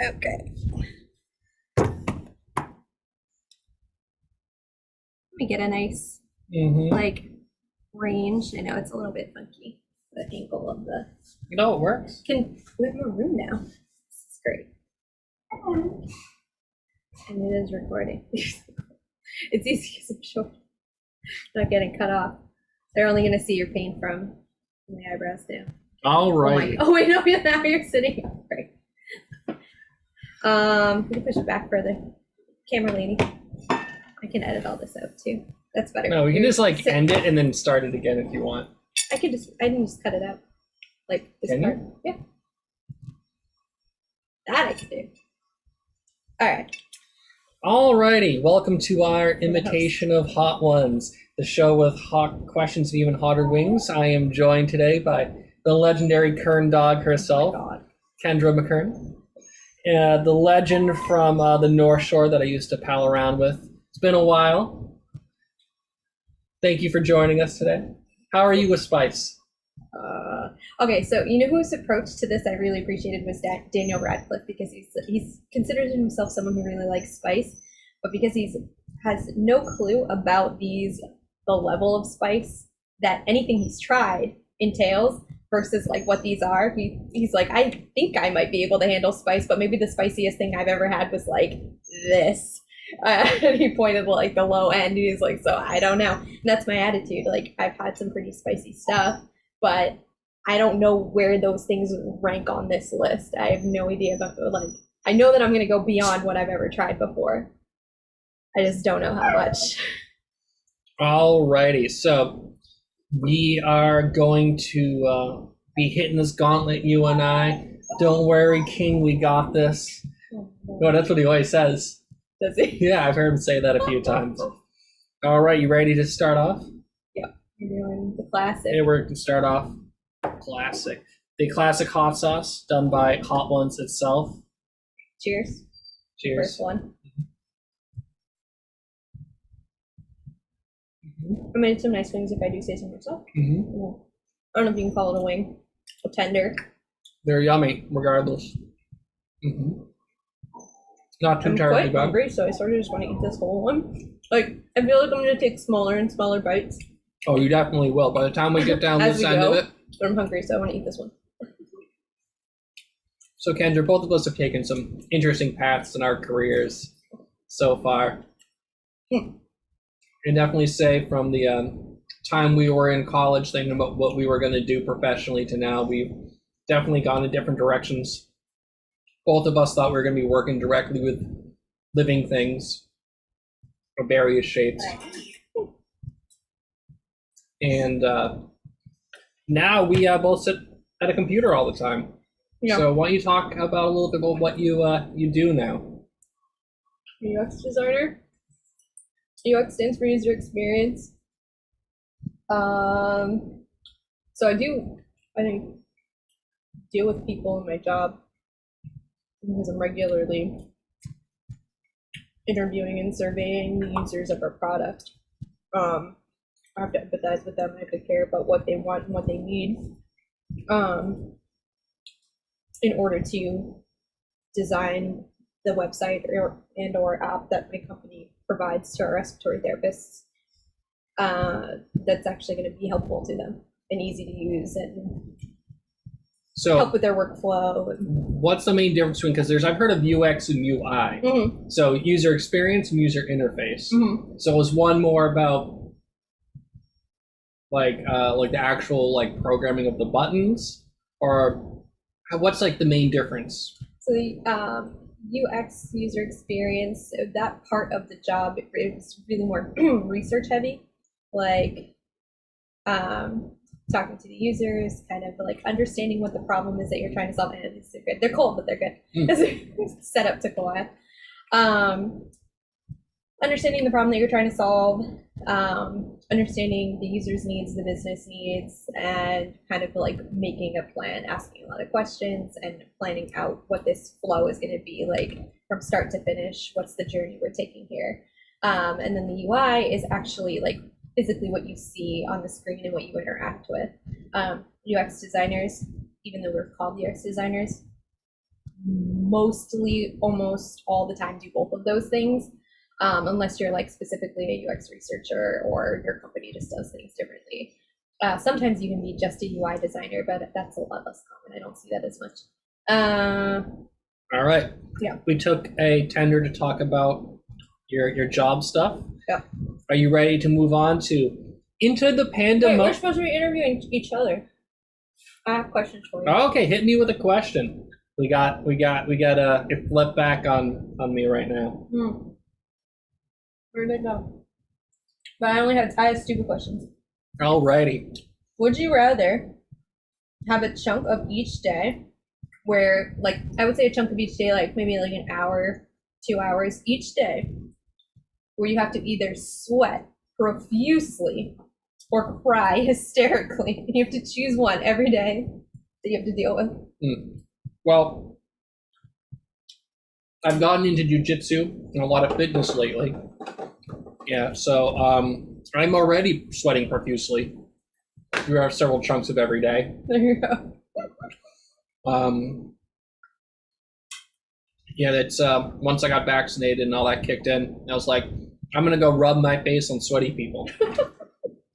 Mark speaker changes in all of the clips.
Speaker 1: Okay. Let me get a nice like range. I know it's a little bit funky, the angle of the.
Speaker 2: No, it works.
Speaker 1: We have more room now. This is great. And it is recording. It's easy because I'm short. Not getting cut off. They're only going to see your pain from the eyebrows down.
Speaker 2: All right.
Speaker 1: Oh wait, no, now you're sitting up. Right. You can push it back further. Camera lady. I can edit all this out too. That's better.
Speaker 2: No, we can just like end it and then start it again if you want.
Speaker 1: I can just cut it out. Like this part. Yeah. That I can do. All right.
Speaker 2: Alrighty, welcome to our imitation of Hot Ones, the show with hot questions and even hotter wings. I am joined today by the legendary Kern dog herself, Kendra McKern, the legend from the North Shore that I used to pal around with. It's been a while. Thank you for joining us today. How are you with spice?
Speaker 1: Okay, so you know whose approach to this I really appreciated was Daniel Radcliffe, because he's considers himself someone who really likes spice, but because has no clue about the level of spice that anything he's tried entails versus like what these are. He's like, I think I might be able to handle spice, but maybe the spiciest thing I've ever had was like this. And he pointed like the low end. He's like, so I don't know. And that's my attitude. Like I've had some pretty spicy stuff, but I don't know where those things rank on this list. I have no idea about like, I know that I'm going to go beyond what I've ever tried before. I just don't know how much.
Speaker 2: Alrighty, so we are going to be hitting this gauntlet, you and I. Don't worry, King, we got this. Oh, that's what he always says.
Speaker 1: Does he?
Speaker 2: Yeah, I've heard him say that a few times. All right, you ready to start off?
Speaker 1: Yeah, you're doing the classic.
Speaker 2: Yeah, we're going to start off classic. The classic hot sauce done by Hot Ones itself.
Speaker 1: Cheers.
Speaker 2: Cheers.
Speaker 1: First one. I made some nice wings if I do say so myself.
Speaker 2: Mm-hmm.
Speaker 1: I don't know if you can call it a wing. A tender.
Speaker 2: They're yummy, regardless. Mm-hmm. Not too terribly bad.
Speaker 1: I'm quite hungry, so I sort of just want to eat this whole one. Like, I feel like I'm going to take smaller and smaller bites.
Speaker 2: Oh, you definitely will. By the time we get down this end of it.
Speaker 1: But I'm hungry, so I want to eat this one.
Speaker 2: So, Kendra, both of us have taken some interesting paths in our careers so far. I definitely say from the time we were in college thinking about what we were going to do professionally to now, we've definitely gone in different directions. Both of us thought we were going to be working directly with living things of various shapes. And now we both sit at a computer all the time. Yeah. So why don't you talk about a little bit about what you do now?
Speaker 1: UX designer. UX stands for user experience. So I think, deal with people in my job because I'm regularly interviewing and surveying the users of our product. I have to empathize with them. I have to care about what they want and what they need in order to design the website or app that my company provides to our respiratory therapists that's actually going to be helpful to them and easy to use and help with their workflow.
Speaker 2: What's the main difference between, because I've heard of UX and UI. Mm-hmm. So user experience and user interface. Mm-hmm. So is one more about like the actual like programming of the buttons, or what's like the main difference?
Speaker 1: So the UX, user experience, that part of the job is really more research heavy, like talking to the users, kind of like understanding what the problem is that you're trying to solve. And they're good. They're cold, but they're good. Set up to collab. Understanding the problem that you're trying to solve, understanding the user's needs, the business needs, and kind of like making a plan, asking a lot of questions and planning out what this flow is going to be like from start to finish. What's the journey we're taking here? And then the UI is actually like physically what you see on the screen and what you interact with. UX designers, even though we're called UX designers, mostly almost all the time do both of those things, unless you're like specifically a UX researcher or your company just does things differently. Sometimes you can be just a UI designer, but that's a lot less common. I don't see that as much.
Speaker 2: All right.
Speaker 1: Yeah.
Speaker 2: We took a tender to talk about your job stuff.
Speaker 1: Yeah.
Speaker 2: Are you ready to move on to into the pandemonium?
Speaker 1: Wait, we're supposed to be interviewing each other. I have questions for you.
Speaker 2: Okay, hit me with a question. We got it flipped back on me right now.
Speaker 1: Where did it go? But I have stupid questions.
Speaker 2: Alrighty.
Speaker 1: Would you rather have a chunk of each day where, like, I would say a chunk of each day, like maybe like an hour, 2 hours each day, where you have to either sweat profusely or cry hysterically? You have to choose one every day that you have to deal with.
Speaker 2: Well, I've gotten into jujitsu and a lot of fitness lately. Yeah, so I'm already sweating profusely throughout several chunks of every day.
Speaker 1: There you go.
Speaker 2: Yeah, that's once I got vaccinated and all that kicked in, I was like, I'm gonna go rub my face on sweaty people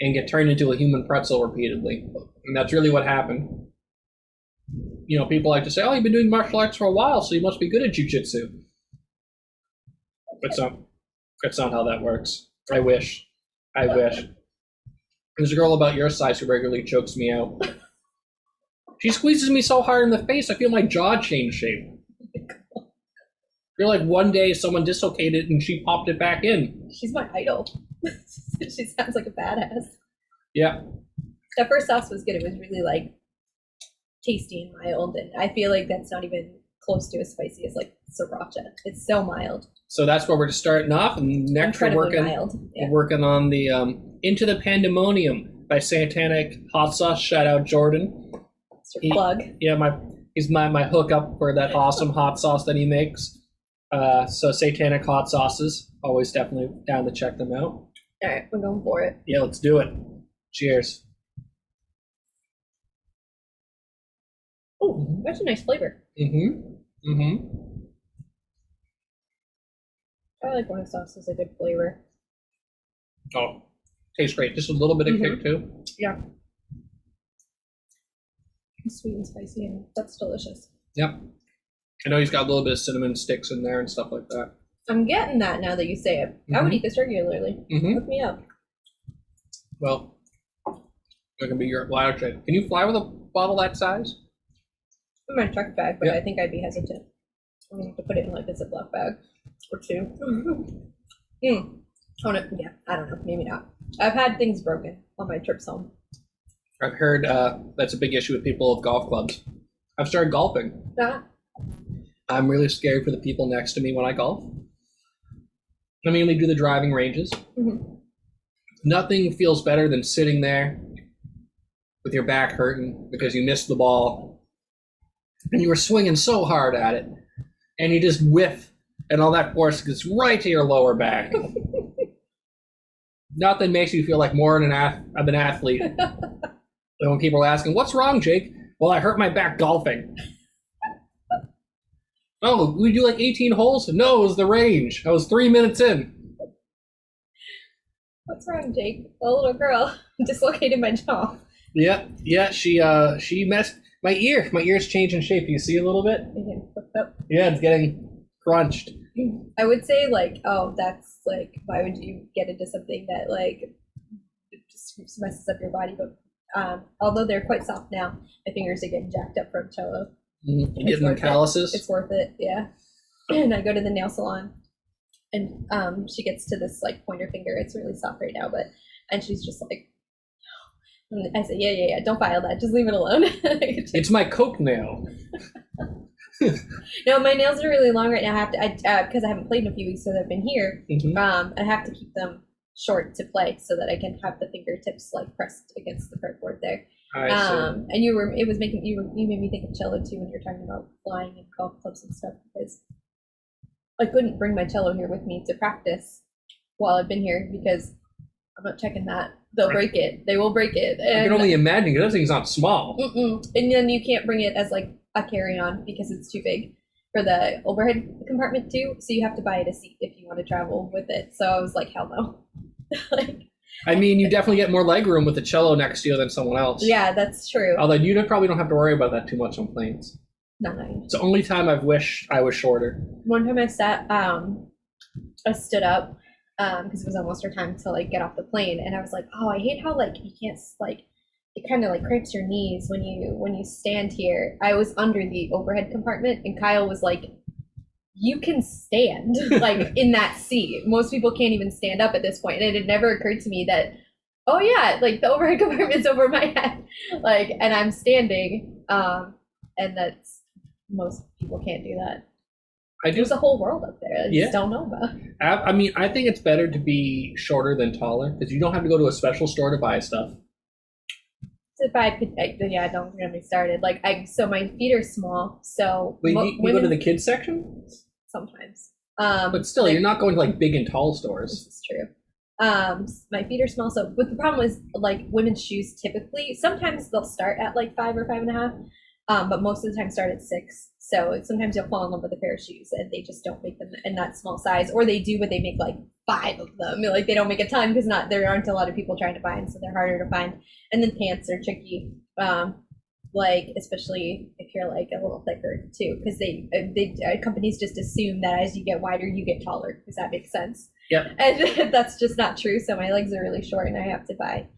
Speaker 2: and get turned into a human pretzel repeatedly. And that's really what happened. You know, people like to say, oh, you've been doing martial arts for a while, so you must be good at jujitsu. That's not how that works. I wish. There's a girl about your size who regularly chokes me out. She squeezes me so hard in the face, I feel my jaw change shape. I feel like one day someone dislocated and she popped it back in.
Speaker 1: She's my idol. She sounds like a badass.
Speaker 2: Yeah.
Speaker 1: That first sauce was good. It was really like tasty and mild, and I feel like that's not even close to as spicy as like sriracha. It's so mild.
Speaker 2: So that's where we're just starting off, and next we're working on the Into the Pandemonium by Satanic Hot Sauce. Shout out Jordan.
Speaker 1: That's your plug.
Speaker 2: Yeah, he's my hookup for that awesome hot sauce that he makes. So Satanic Hot Sauces, always definitely down to check them out.
Speaker 1: All right, we're going for it.
Speaker 2: Yeah, let's do it. Cheers.
Speaker 1: Oh, that's a nice flavor. I like when a sauce is a good flavor.
Speaker 2: Oh, tastes great. Just a little bit of kick too.
Speaker 1: Yeah. Sweet and spicy, and that's delicious.
Speaker 2: Yep. I know he's got a little bit of cinnamon sticks in there and stuff like that.
Speaker 1: I'm getting that now that you say it. I would eat this regularly. Hook me up.
Speaker 2: Well, that can be your ladder trade. Can you fly with a bottle that size?
Speaker 1: In my truck bag, but I think I'd be hesitant. I'm going to have to put it in like a Ziploc bag or two. Oh, no, yeah, I don't know. Maybe not. I've had things broken on my trips home.
Speaker 2: I've heard that's a big issue with people with golf clubs. I've started golfing. I'm really scared for the people next to me when I golf. I mainly do the driving ranges. Nothing feels better than sitting there with your back hurting because you missed the ball and you were swinging so hard at it and you just whiff and all that force gets right to your lower back. Nothing makes you feel like more of an athlete. And when people are asking, what's wrong, Jake? Well, I hurt my back golfing. Oh, we do like 18 holes? No, it was the range. I was 3 minutes in.
Speaker 1: What's wrong, Jake? A little girl dislocated my jaw.
Speaker 2: Yeah, she messed my ear. My ear's changing shape. You see a little bit? Yeah, it's getting crunched.
Speaker 1: I would say like, oh, that's like, why would you get into something that like just messes up your body? But although they're quite soft now, my fingers are getting jacked up from cello.
Speaker 2: Getting the calluses.
Speaker 1: It's worth it, yeah. And I go to the nail salon, and she gets to this like pointer finger. It's really soft right now, and she's just like, and I say, yeah, don't file that. Just leave it alone.
Speaker 2: It's my coke nail.
Speaker 1: No, my nails are really long right now. I have to, because I haven't played in a few weeks since I've been here. I have to keep them short to play so that I can have the fingertips like pressed against the fretboard there. And it made me think of cello too when you're talking about flying and golf clubs and stuff, because I couldn't bring my cello here with me to practice while I've been here because I'm not checking that. They'll break it. They will break it. And I
Speaker 2: can only imagine because that thing's not small.
Speaker 1: And then you can't bring it as like a carry-on because it's too big. for the overhead compartment too. So you have to buy it a seat if you want to travel with it. So I was like, hell no. Like,
Speaker 2: I mean, you definitely get more leg room with a cello next to you than someone else.
Speaker 1: yeah, that's true.
Speaker 2: Although you probably don't have to worry about that too much on planes.
Speaker 1: No.
Speaker 2: It's the only time I've wished I was shorter.
Speaker 1: One time I stood up because it was almost our time to like get off the plane, and I was like, oh, I hate how like you can't like it kind of like cramps your knees when you stand here. I was under the overhead compartment, and Kyle was like, you can stand like in that seat. Most people can't even stand up at this point, and it had never occurred to me that, oh yeah, like the overhead compartment's over my head, like, and I'm standing, and that's most people can't do that. There's a whole world up there I just don't know about.
Speaker 2: I mean, I think it's better to be shorter than taller because you don't have to go to a special store to buy stuff.
Speaker 1: Yeah, don't get me started. Like so my feet are small. So
Speaker 2: wait, you go to the kids section?
Speaker 1: Sometimes.
Speaker 2: But still, you're not going to like big and tall stores.
Speaker 1: This is true. My feet are small, so but the problem is like women's shoes typically sometimes they'll start at like 5 or 5.5, but most of the time start at 6. So sometimes you'll fall in love with a pair of shoes and they just don't make them in that small size, or they do, but they make like 5 of them. Like they don't make a ton because there aren't a lot of people trying to buy them, so they're harder to find. And then pants are tricky, like especially if you're like a little thicker too, because they companies just assume that as you get wider you get taller, because that makes sense.
Speaker 2: Yep.
Speaker 1: And that's just not true. So my legs are really short, and I have to buy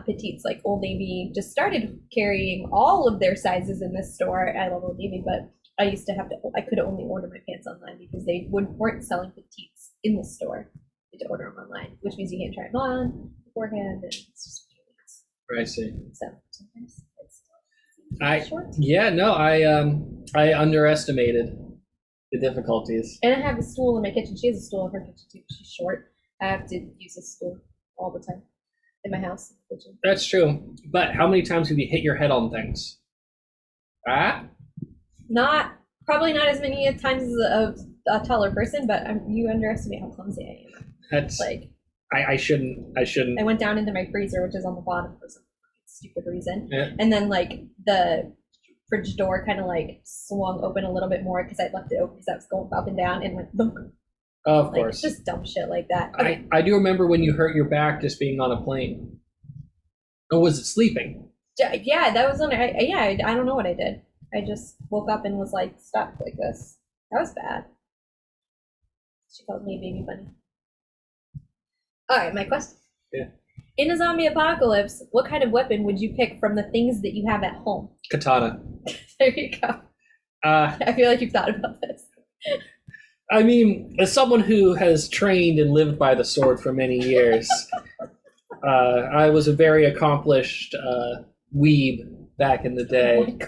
Speaker 1: petites. Like Old Navy just started carrying all of their sizes in this store. I love Old Navy, but I used to I could only order my pants online because they weren't selling petites in the store. You had to order them online, which means you can't try them on beforehand. And it's just
Speaker 2: I see.
Speaker 1: So sometimes
Speaker 2: I underestimated the difficulties.
Speaker 1: And I have a stool in my kitchen. She has a stool in her kitchen too. She's short. I have to use a stool all the time in my house, in the kitchen.
Speaker 2: That's true. But how many times have you hit your head on things?
Speaker 1: Probably not as many times as a taller person, but you underestimate how clumsy I am.
Speaker 2: That's like I shouldn't.
Speaker 1: I went down into my freezer, which is on the bottom for some stupid reason,
Speaker 2: yeah.
Speaker 1: And then like the fridge door kind of like swung open a little bit more because I left it open because I was going up and down and went thunk.
Speaker 2: Of course,
Speaker 1: just dumb shit like that. Okay.
Speaker 2: I do remember when you hurt your back just being on a plane. Or was it sleeping?
Speaker 1: Yeah, that was on. I don't know what I did. I just woke up and was like stuck like this. That was bad. She called me a baby bunny. All right, my question.
Speaker 2: Yeah.
Speaker 1: In a zombie apocalypse, what kind of weapon would you pick from the things that you have at home?
Speaker 2: Katana.
Speaker 1: There you go. I feel like you've thought about this.
Speaker 2: I mean, as someone who has trained and lived by the sword for many years, I was a very accomplished weeb back in the day.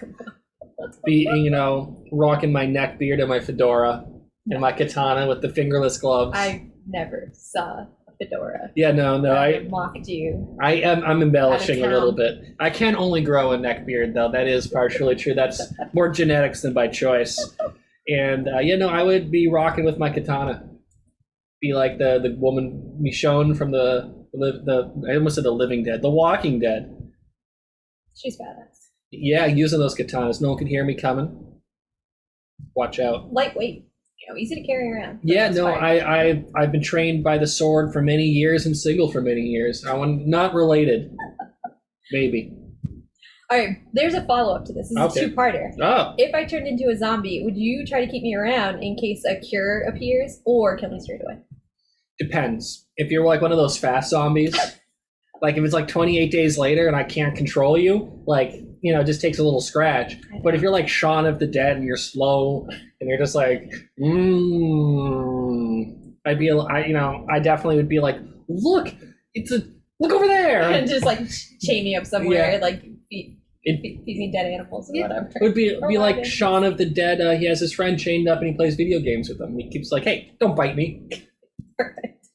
Speaker 2: Rocking my neck beard and my fedora and my katana with the fingerless gloves.
Speaker 1: I never saw a fedora.
Speaker 2: Yeah, no,
Speaker 1: I mocked you.
Speaker 2: I'm embellishing a little bit. I can only grow a neck beard, though. That is partially true. That's more genetics than by choice. And I would be rocking with my katana. Be like the woman Michonne from the I almost said the Living Dead, The Walking Dead.
Speaker 1: She's badass.
Speaker 2: Yeah, using those katanas. No one can hear me coming. Watch out.
Speaker 1: Lightweight. Easy to carry around.
Speaker 2: Yeah, no, I've been trained by the sword for many years and single for many years. I'm not related. Maybe.
Speaker 1: All right, there's a follow-up to this. This is a two-parter.
Speaker 2: Oh.
Speaker 1: If I turned into a zombie, would you try to keep me around in case a cure appears or kill me straight away?
Speaker 2: Depends. If you're like one of those fast zombies, like if it's like 28 days later and I can't control you, like, it just takes a little scratch. But if you're like Shaun of the Dead and you're slow and you're just like, I definitely would be like, look over there.
Speaker 1: And just like chain me up somewhere, like feed me dead animals or whatever.
Speaker 2: It would be like Shaun of the Dead. He has his friend chained up and he plays video games with him. And he keeps like, hey, don't bite me.
Speaker 1: Perfect.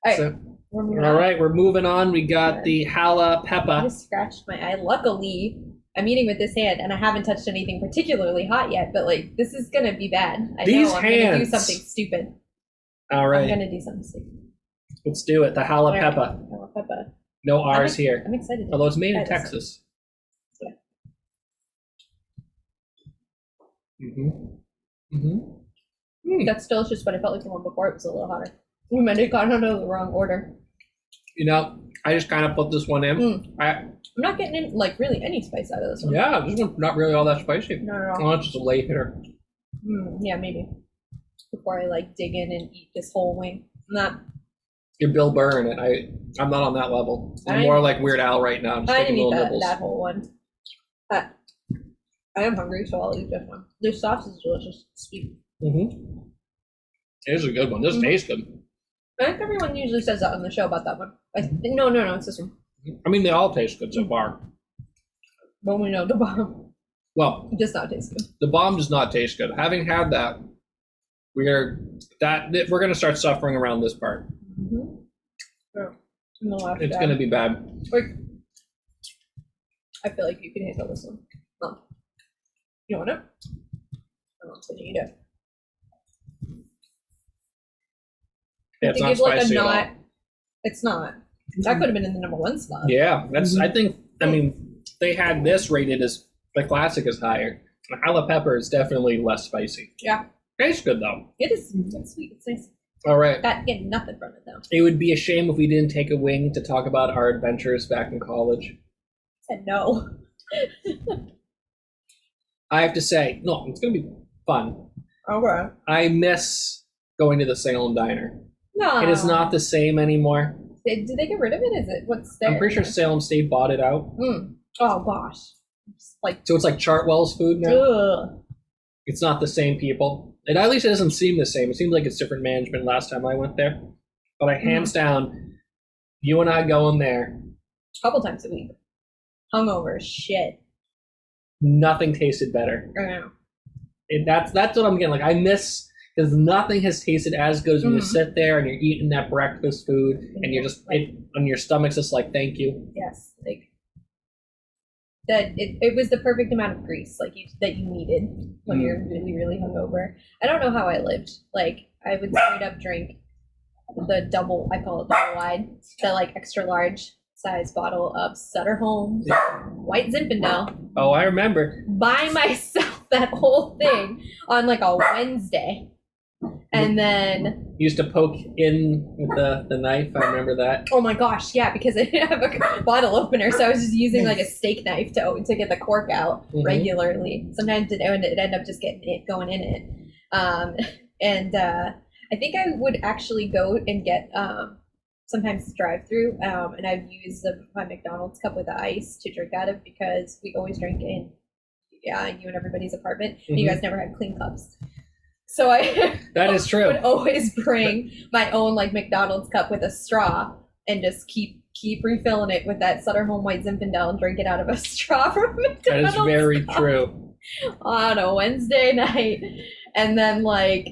Speaker 1: All right.
Speaker 2: So, we're moving on. We got the Jala Pepa.
Speaker 1: I just scratched my eye. Luckily, I'm eating with this hand, and I haven't touched anything particularly hot yet. But like, this is gonna be bad. I'm gonna do something stupid.
Speaker 2: All right.
Speaker 1: I'm gonna do something stupid.
Speaker 2: Let's do it. The Jala Pepa.
Speaker 1: Jala Pepa.
Speaker 2: No R's here.
Speaker 1: I'm excited.
Speaker 2: Although it's made in Texas.
Speaker 1: Yeah.
Speaker 2: Mm-hmm. Mm-hmm.
Speaker 1: That's delicious, but I felt like the one before it was a little hotter. We might have gotten under the wrong order.
Speaker 2: You know, I just kind of put this one in.
Speaker 1: I'm not getting in, like, really any spice out of this one.
Speaker 2: Yeah, this one's not really all that spicy.
Speaker 1: Not at all.
Speaker 2: Oh, it's just a late hitter.
Speaker 1: Yeah, maybe. Before I, like, dig in and eat this whole wing.
Speaker 2: You're Bill Burr in it. I'm not on that level. I'm more like Weird Al right now. I'm just
Speaker 1: I didn't
Speaker 2: taking
Speaker 1: eat
Speaker 2: little nibbles.
Speaker 1: that whole one. I am hungry, so I'll eat this one. This sauce is delicious. Sweet.
Speaker 2: Mm-hmm. It is a good one. This tastes good.
Speaker 1: I think everyone usually says that on the show about that one. No, it's this one.
Speaker 2: I mean, they all taste good so far.
Speaker 1: But we know the bomb
Speaker 2: Well,
Speaker 1: does not taste good.
Speaker 2: the bomb does not taste good. Having had that, we're going to start suffering around this part.
Speaker 1: Yeah.
Speaker 2: It's going to be bad.
Speaker 1: Like, I feel like you can handle this one. Huh. You want it? I want to eat it.
Speaker 2: Yeah, it's not spicy at all.
Speaker 1: It's not. That could have been in the number one spot.
Speaker 2: Yeah, that's. I think. I mean, they had this rated as the classic is higher. The Jala Pepper is definitely less spicy.
Speaker 1: Yeah.
Speaker 2: Tastes good though.
Speaker 1: It is. It's sweet. It's nice.
Speaker 2: All right.
Speaker 1: Got getting nothing from it though.
Speaker 2: It would be a shame if we didn't take a wing to talk about our adventures back in college.
Speaker 1: I said no.
Speaker 2: I have to say, no, it's gonna be fun.
Speaker 1: Okay.
Speaker 2: I miss going to the Salem Diner.
Speaker 1: No.
Speaker 2: It is not the same anymore.
Speaker 1: Did they get rid of it? Is it what's there?
Speaker 2: I'm pretty sure Salem State bought it out.
Speaker 1: Oh gosh.
Speaker 2: So it's like Chartwell's food now.
Speaker 1: Ugh.
Speaker 2: It's not the same people. At least it doesn't seem the same. It seems like it's different management last time I went there. But I hands down, you and I going there.
Speaker 1: A couple times a week. Hungover as shit.
Speaker 2: Nothing tasted better.
Speaker 1: I know.
Speaker 2: That's what I'm getting. Like I miss because nothing has tasted as good as when you sit there and you're eating that breakfast food and you're just and your stomach's just like thank you.
Speaker 1: Yes, like that. It was the perfect amount of grease that you needed when you're really really hungover. I don't know how I lived. Like I would straight up drink the double. I call it double wide, the like extra large size bottle of Sutter Home White Zinfandel.
Speaker 2: Oh, I remember.
Speaker 1: By myself, that whole thing on like a Wednesday. And then
Speaker 2: you used to poke in with the knife. I remember that.
Speaker 1: Oh my gosh, yeah, because I didn't have a bottle opener, so I was just using like a steak knife to get the cork out regularly. Sometimes it would end up just getting it going in it. And I think I would actually go and get sometimes drive through, and I'd use my McDonald's cup with the ice to drink out of because we always drink in you and everybody's apartment. And you guys never had clean cups. So
Speaker 2: that is true.
Speaker 1: Would always bring my own like McDonald's cup with a straw and just keep refilling it with that Sutter Home White Zinfandel and drink it out of a straw from McDonald's.
Speaker 2: That is very true.
Speaker 1: On a Wednesday night, and then like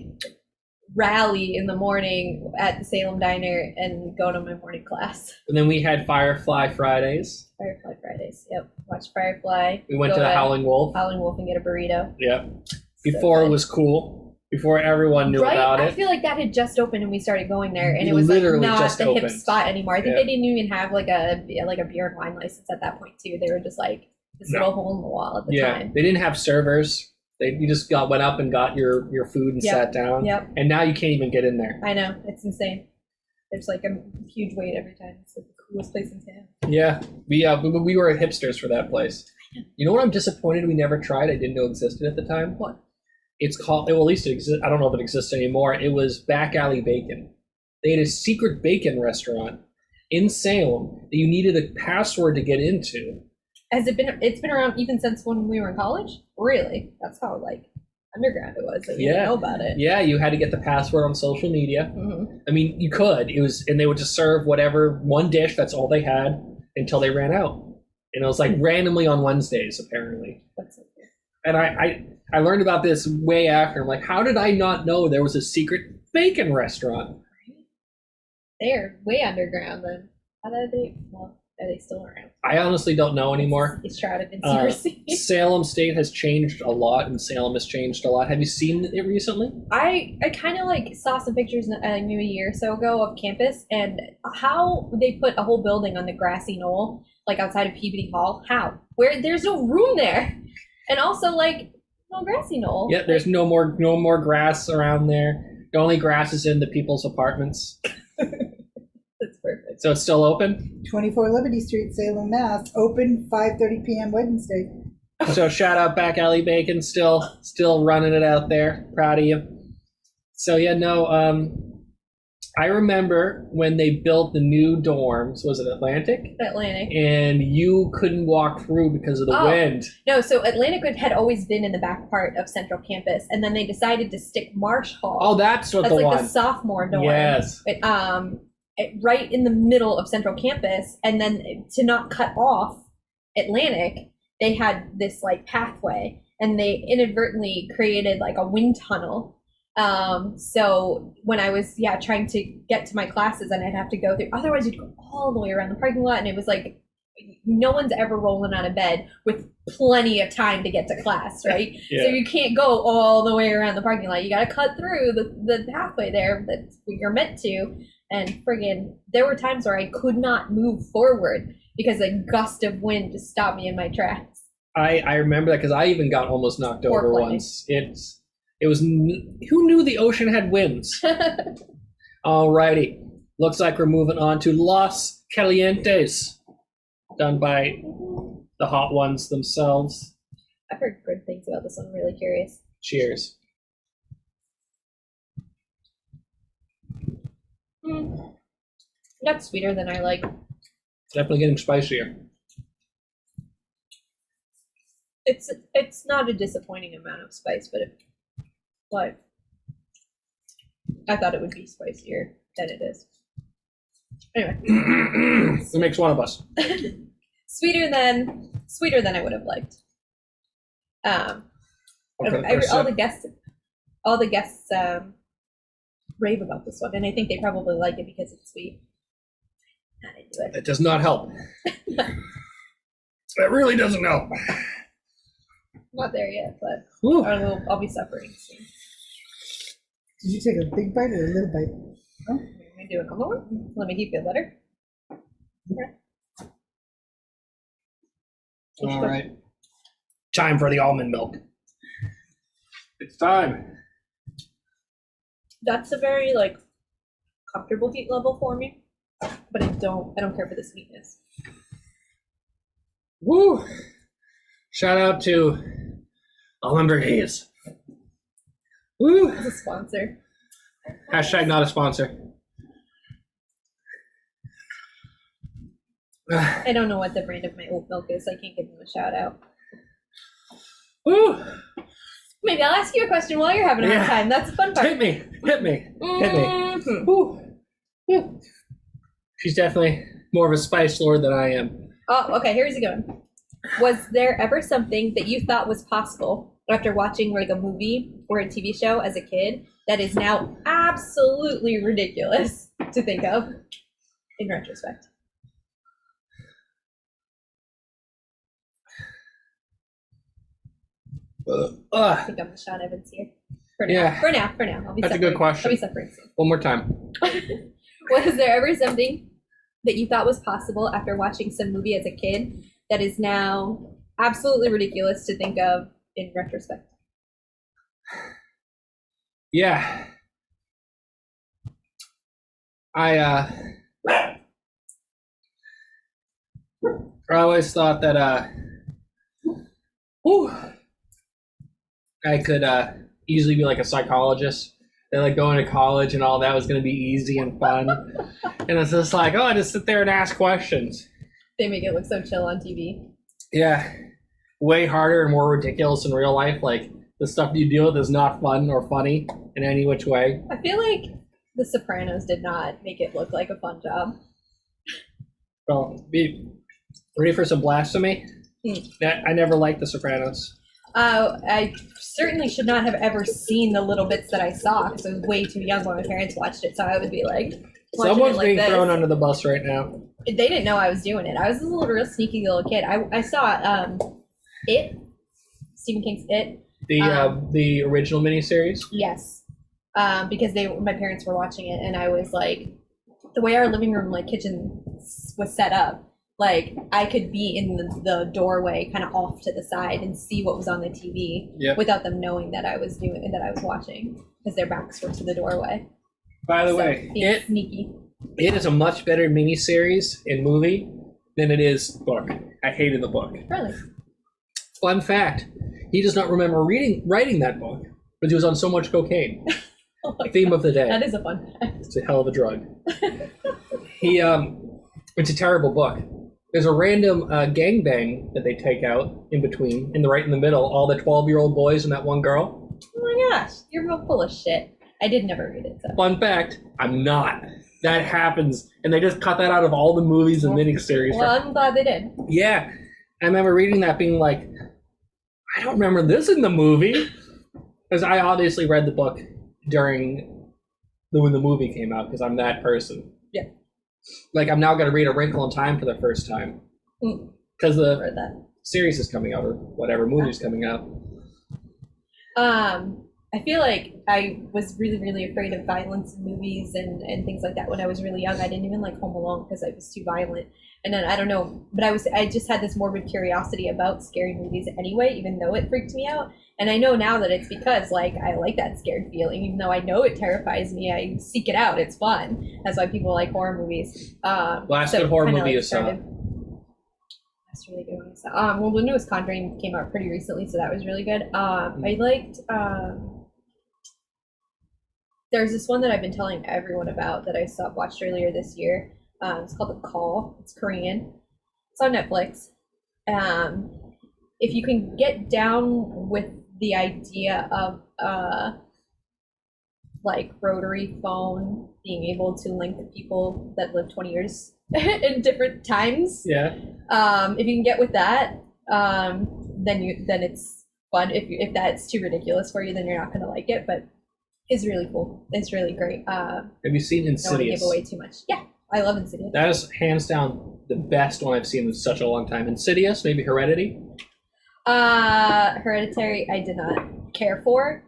Speaker 1: rally in the morning at the Salem Diner and go to my morning class.
Speaker 2: And then we had Firefly Fridays.
Speaker 1: Firefly Fridays. Yep. Watch Firefly.
Speaker 2: We went to the Howling Wolf.
Speaker 1: Howling Wolf and get a burrito.
Speaker 2: Yep. Before it was cool. Before everyone knew about it.
Speaker 1: I feel like that had just opened and we started going there, and it was literally like not the hip spot anymore. I think they didn't even have like a beer and wine license at that point too. They were just like this little hole in the wall at the time.
Speaker 2: They didn't have servers. You just went up and got your food and sat down.
Speaker 1: Yep.
Speaker 2: And now you can't even get in there.
Speaker 1: I know, it's insane. There's like a huge wait every time. It's like the coolest place in town.
Speaker 2: Yeah, we were hipsters for that place. You know what I'm disappointed we never tried? I didn't know existed at the time.
Speaker 1: What?
Speaker 2: It's called, well, at least it exists. I don't know if it exists anymore. It was Back Alley Bacon. They had a secret bacon restaurant in Salem that you needed a password to get into.
Speaker 1: It's been around even since when we were in college? Really? That's how like underground it was that we didn't know about it.
Speaker 2: Yeah, you had to get the password on social media. I mean, you could. And they would just serve whatever one dish. That's all they had until they ran out. And it was like randomly on Wednesdays, apparently.
Speaker 1: That's okay.
Speaker 2: And I learned about this way after. I'm like, how did I not know there was a secret bacon restaurant?
Speaker 1: They're way underground then. How did they? Well, are they still around?
Speaker 2: I honestly don't know anymore.
Speaker 1: It's shrouded in secrecy.
Speaker 2: Salem State has changed a lot, and Salem has changed a lot. Have you seen it recently?
Speaker 1: I kind of like saw some pictures maybe a year or so ago of campus and how they put a whole building on the grassy knoll, like outside of Peabody Hall. How? Where there's no room there. And also, like, No grassy knoll.
Speaker 2: Yeah, there's no more grass around there. The only grass is in the people's apartments.
Speaker 1: That's perfect.
Speaker 2: So it's still open?
Speaker 3: 24 Liberty Street, Salem, Mass. Open 5:30 p.m. Wednesday.
Speaker 2: So shout out Back Alley Bacon, still running it out there. Proud of you. So yeah, no, I remember when they built the new dorms, was it Atlantic?
Speaker 1: Atlantic.
Speaker 2: And you couldn't walk through because of the wind.
Speaker 1: No, so Atlantic had always been in the back part of Central Campus, and then they decided to stick Marsh Hall.
Speaker 2: Oh, that's what
Speaker 1: That's
Speaker 2: the
Speaker 1: like
Speaker 2: one.
Speaker 1: the sophomore dorm.
Speaker 2: Yes.
Speaker 1: Right in the middle of Central Campus, and then to not cut off Atlantic, they had this like pathway, and they inadvertently created like a wind tunnel. So when I was trying to get to my classes, and I'd have to go through, otherwise you'd go all the way around the parking lot, and it was like no one's ever rolling out of bed with plenty of time to get to class, right?
Speaker 2: Yeah.
Speaker 1: So you can't go all the way around the parking lot. You got to cut through the pathway there that you're meant to. And friggin', there were times where I could not move forward because a gust of wind just stopped me in my tracks.
Speaker 2: I remember that because I even got almost knocked over
Speaker 1: Foreplay.
Speaker 2: once. It was who knew the ocean had winds? Alrighty, looks like we're moving on to Los Calientes, done by the hot ones themselves.
Speaker 1: I've heard good things about this one. I'm really curious.
Speaker 2: Cheers.
Speaker 1: That's sweeter than I like.
Speaker 2: Definitely getting spicier.
Speaker 1: It's not a disappointing amount of spice, but I thought it would be spicier than it is. Anyway,
Speaker 2: It makes one of us.
Speaker 1: sweeter than I would have liked.
Speaker 2: Okay,
Speaker 1: All the guests rave about this one, and I think they probably like it because it's sweet. Not into it.
Speaker 2: It does not help. It really doesn't help.
Speaker 1: Not there yet, but
Speaker 2: Whew.
Speaker 1: I'll be suffering soon.
Speaker 3: Did you take a big bite or a little bite?
Speaker 1: Oh, I'm gonna do another one. Let me keep feel better. Okay.
Speaker 2: All right. Time for the almond milk. It's time.
Speaker 1: That's a very like comfortable heat level for me, but I don't care for the sweetness.
Speaker 2: Woo! Shout out to Almond Haze. Woo!
Speaker 1: It's a sponsor.
Speaker 2: Hashtag not a sponsor.
Speaker 1: I don't know what the brand of my oat milk is, so I can't give them a shout out.
Speaker 2: Woo!
Speaker 1: Maybe I'll ask you a question while you're having a hard
Speaker 2: Yeah.
Speaker 1: time. That's the fun part.
Speaker 2: Hit me.
Speaker 1: Mhm.
Speaker 2: Woo. Woo. She's definitely more of a spice lord than I am.
Speaker 1: Oh, okay, here's a good one. Was there ever something that you thought was possible after watching like a movie or a TV show as a kid that is now absolutely ridiculous to think of in retrospect? I think I'm Sean Evans here. For now.
Speaker 2: Yeah.
Speaker 1: For now. I'll be
Speaker 2: That's a
Speaker 1: suffering.
Speaker 2: good question.
Speaker 1: I'll be suffering soon.
Speaker 2: One more time.
Speaker 1: Was there ever something that you thought was possible after watching some movie as a kid that is now absolutely ridiculous to think of in retrospect?
Speaker 2: Yeah. I always thought that I could easily be like a psychologist. That like going to college and all that was going to be easy and fun. And it's just like, oh, I just sit there and ask questions.
Speaker 1: They make it look so chill on TV.
Speaker 2: Yeah. Way harder and more ridiculous in real life. Like the stuff you deal with is not fun or funny in any which way.
Speaker 1: I feel like The Sopranos did not make it look like a fun job.
Speaker 2: Well, be ready for some blasphemy? I never liked The Sopranos.
Speaker 1: I certainly should not have ever seen the little bits that I saw because I was way too young when my parents watched it. So I would be like, watching
Speaker 2: Someone's
Speaker 1: it like
Speaker 2: being
Speaker 1: this.
Speaker 2: thrown under the bus right now.
Speaker 1: They didn't know I was doing it. I was a little real sneaky little kid. I saw It, Stephen King's It.
Speaker 2: The original miniseries.
Speaker 1: Yes, because my parents were watching it, and I was like, the way our living room like kitchen was set up like I could be in the doorway, kind of off to the side, and see what was on the TV without them knowing that I was watching, because their backs were to the doorway.
Speaker 2: By the way,
Speaker 1: sneaky.
Speaker 2: It is a much better miniseries in movie than it is book. I hated the book.
Speaker 1: Really?
Speaker 2: Fun fact: he does not remember writing that book, but he was on so much cocaine.
Speaker 1: Oh my
Speaker 2: Theme
Speaker 1: God.
Speaker 2: of the day.
Speaker 1: That is a fun fact.
Speaker 2: It's a hell of a drug. It's a terrible book. There's a random gangbang that they take out in between, right in the middle, all the 12-year-old boys and that one girl.
Speaker 1: Oh my gosh, you're real full of shit. I did never read it. So.
Speaker 2: Fun fact, I'm not. That happens, and they just cut that out of all the movies and miniseries.
Speaker 1: Well, I'm glad they did.
Speaker 2: Yeah, I remember reading that being like, I don't remember this in the movie. Because I obviously read the book during when the movie came out, because I'm that person.
Speaker 1: Yeah.
Speaker 2: Like, I'm now going to read A Wrinkle in Time for the first time. Because the series is coming out, or whatever movie's coming out.
Speaker 1: I feel like I was really, really afraid of violence in movies and things like that when I was really young. I didn't even like Home Alone because I was too violent. And then I don't know, but I just had this morbid curiosity about scary movies anyway, even though it freaked me out. And I know now that it's because like I like that scared feeling, even though I know it terrifies me. I seek it out. It's fun. That's why people like horror movies.
Speaker 2: Last good horror movie you saw?
Speaker 1: That's really good one. Well, the newest Conjuring came out pretty recently, so that was really good. I liked. There's this one that I've been telling everyone about that I watched earlier this year. It's called The Call. It's Korean. It's on Netflix. If you can get down with the idea of like rotary phone being able to link people that live 20 years in different times.
Speaker 2: Yeah.
Speaker 1: If you can get with that, then it's fun. If that's too ridiculous for you, then you're not gonna like it. But it's really cool. It's really great.
Speaker 2: Have you seen Insidious?
Speaker 1: I don't want to give away too much. Yeah, I love Insidious.
Speaker 2: That is hands down the best one I've seen in such a long time. Insidious, maybe Heredity.
Speaker 1: Hereditary, I did not care for.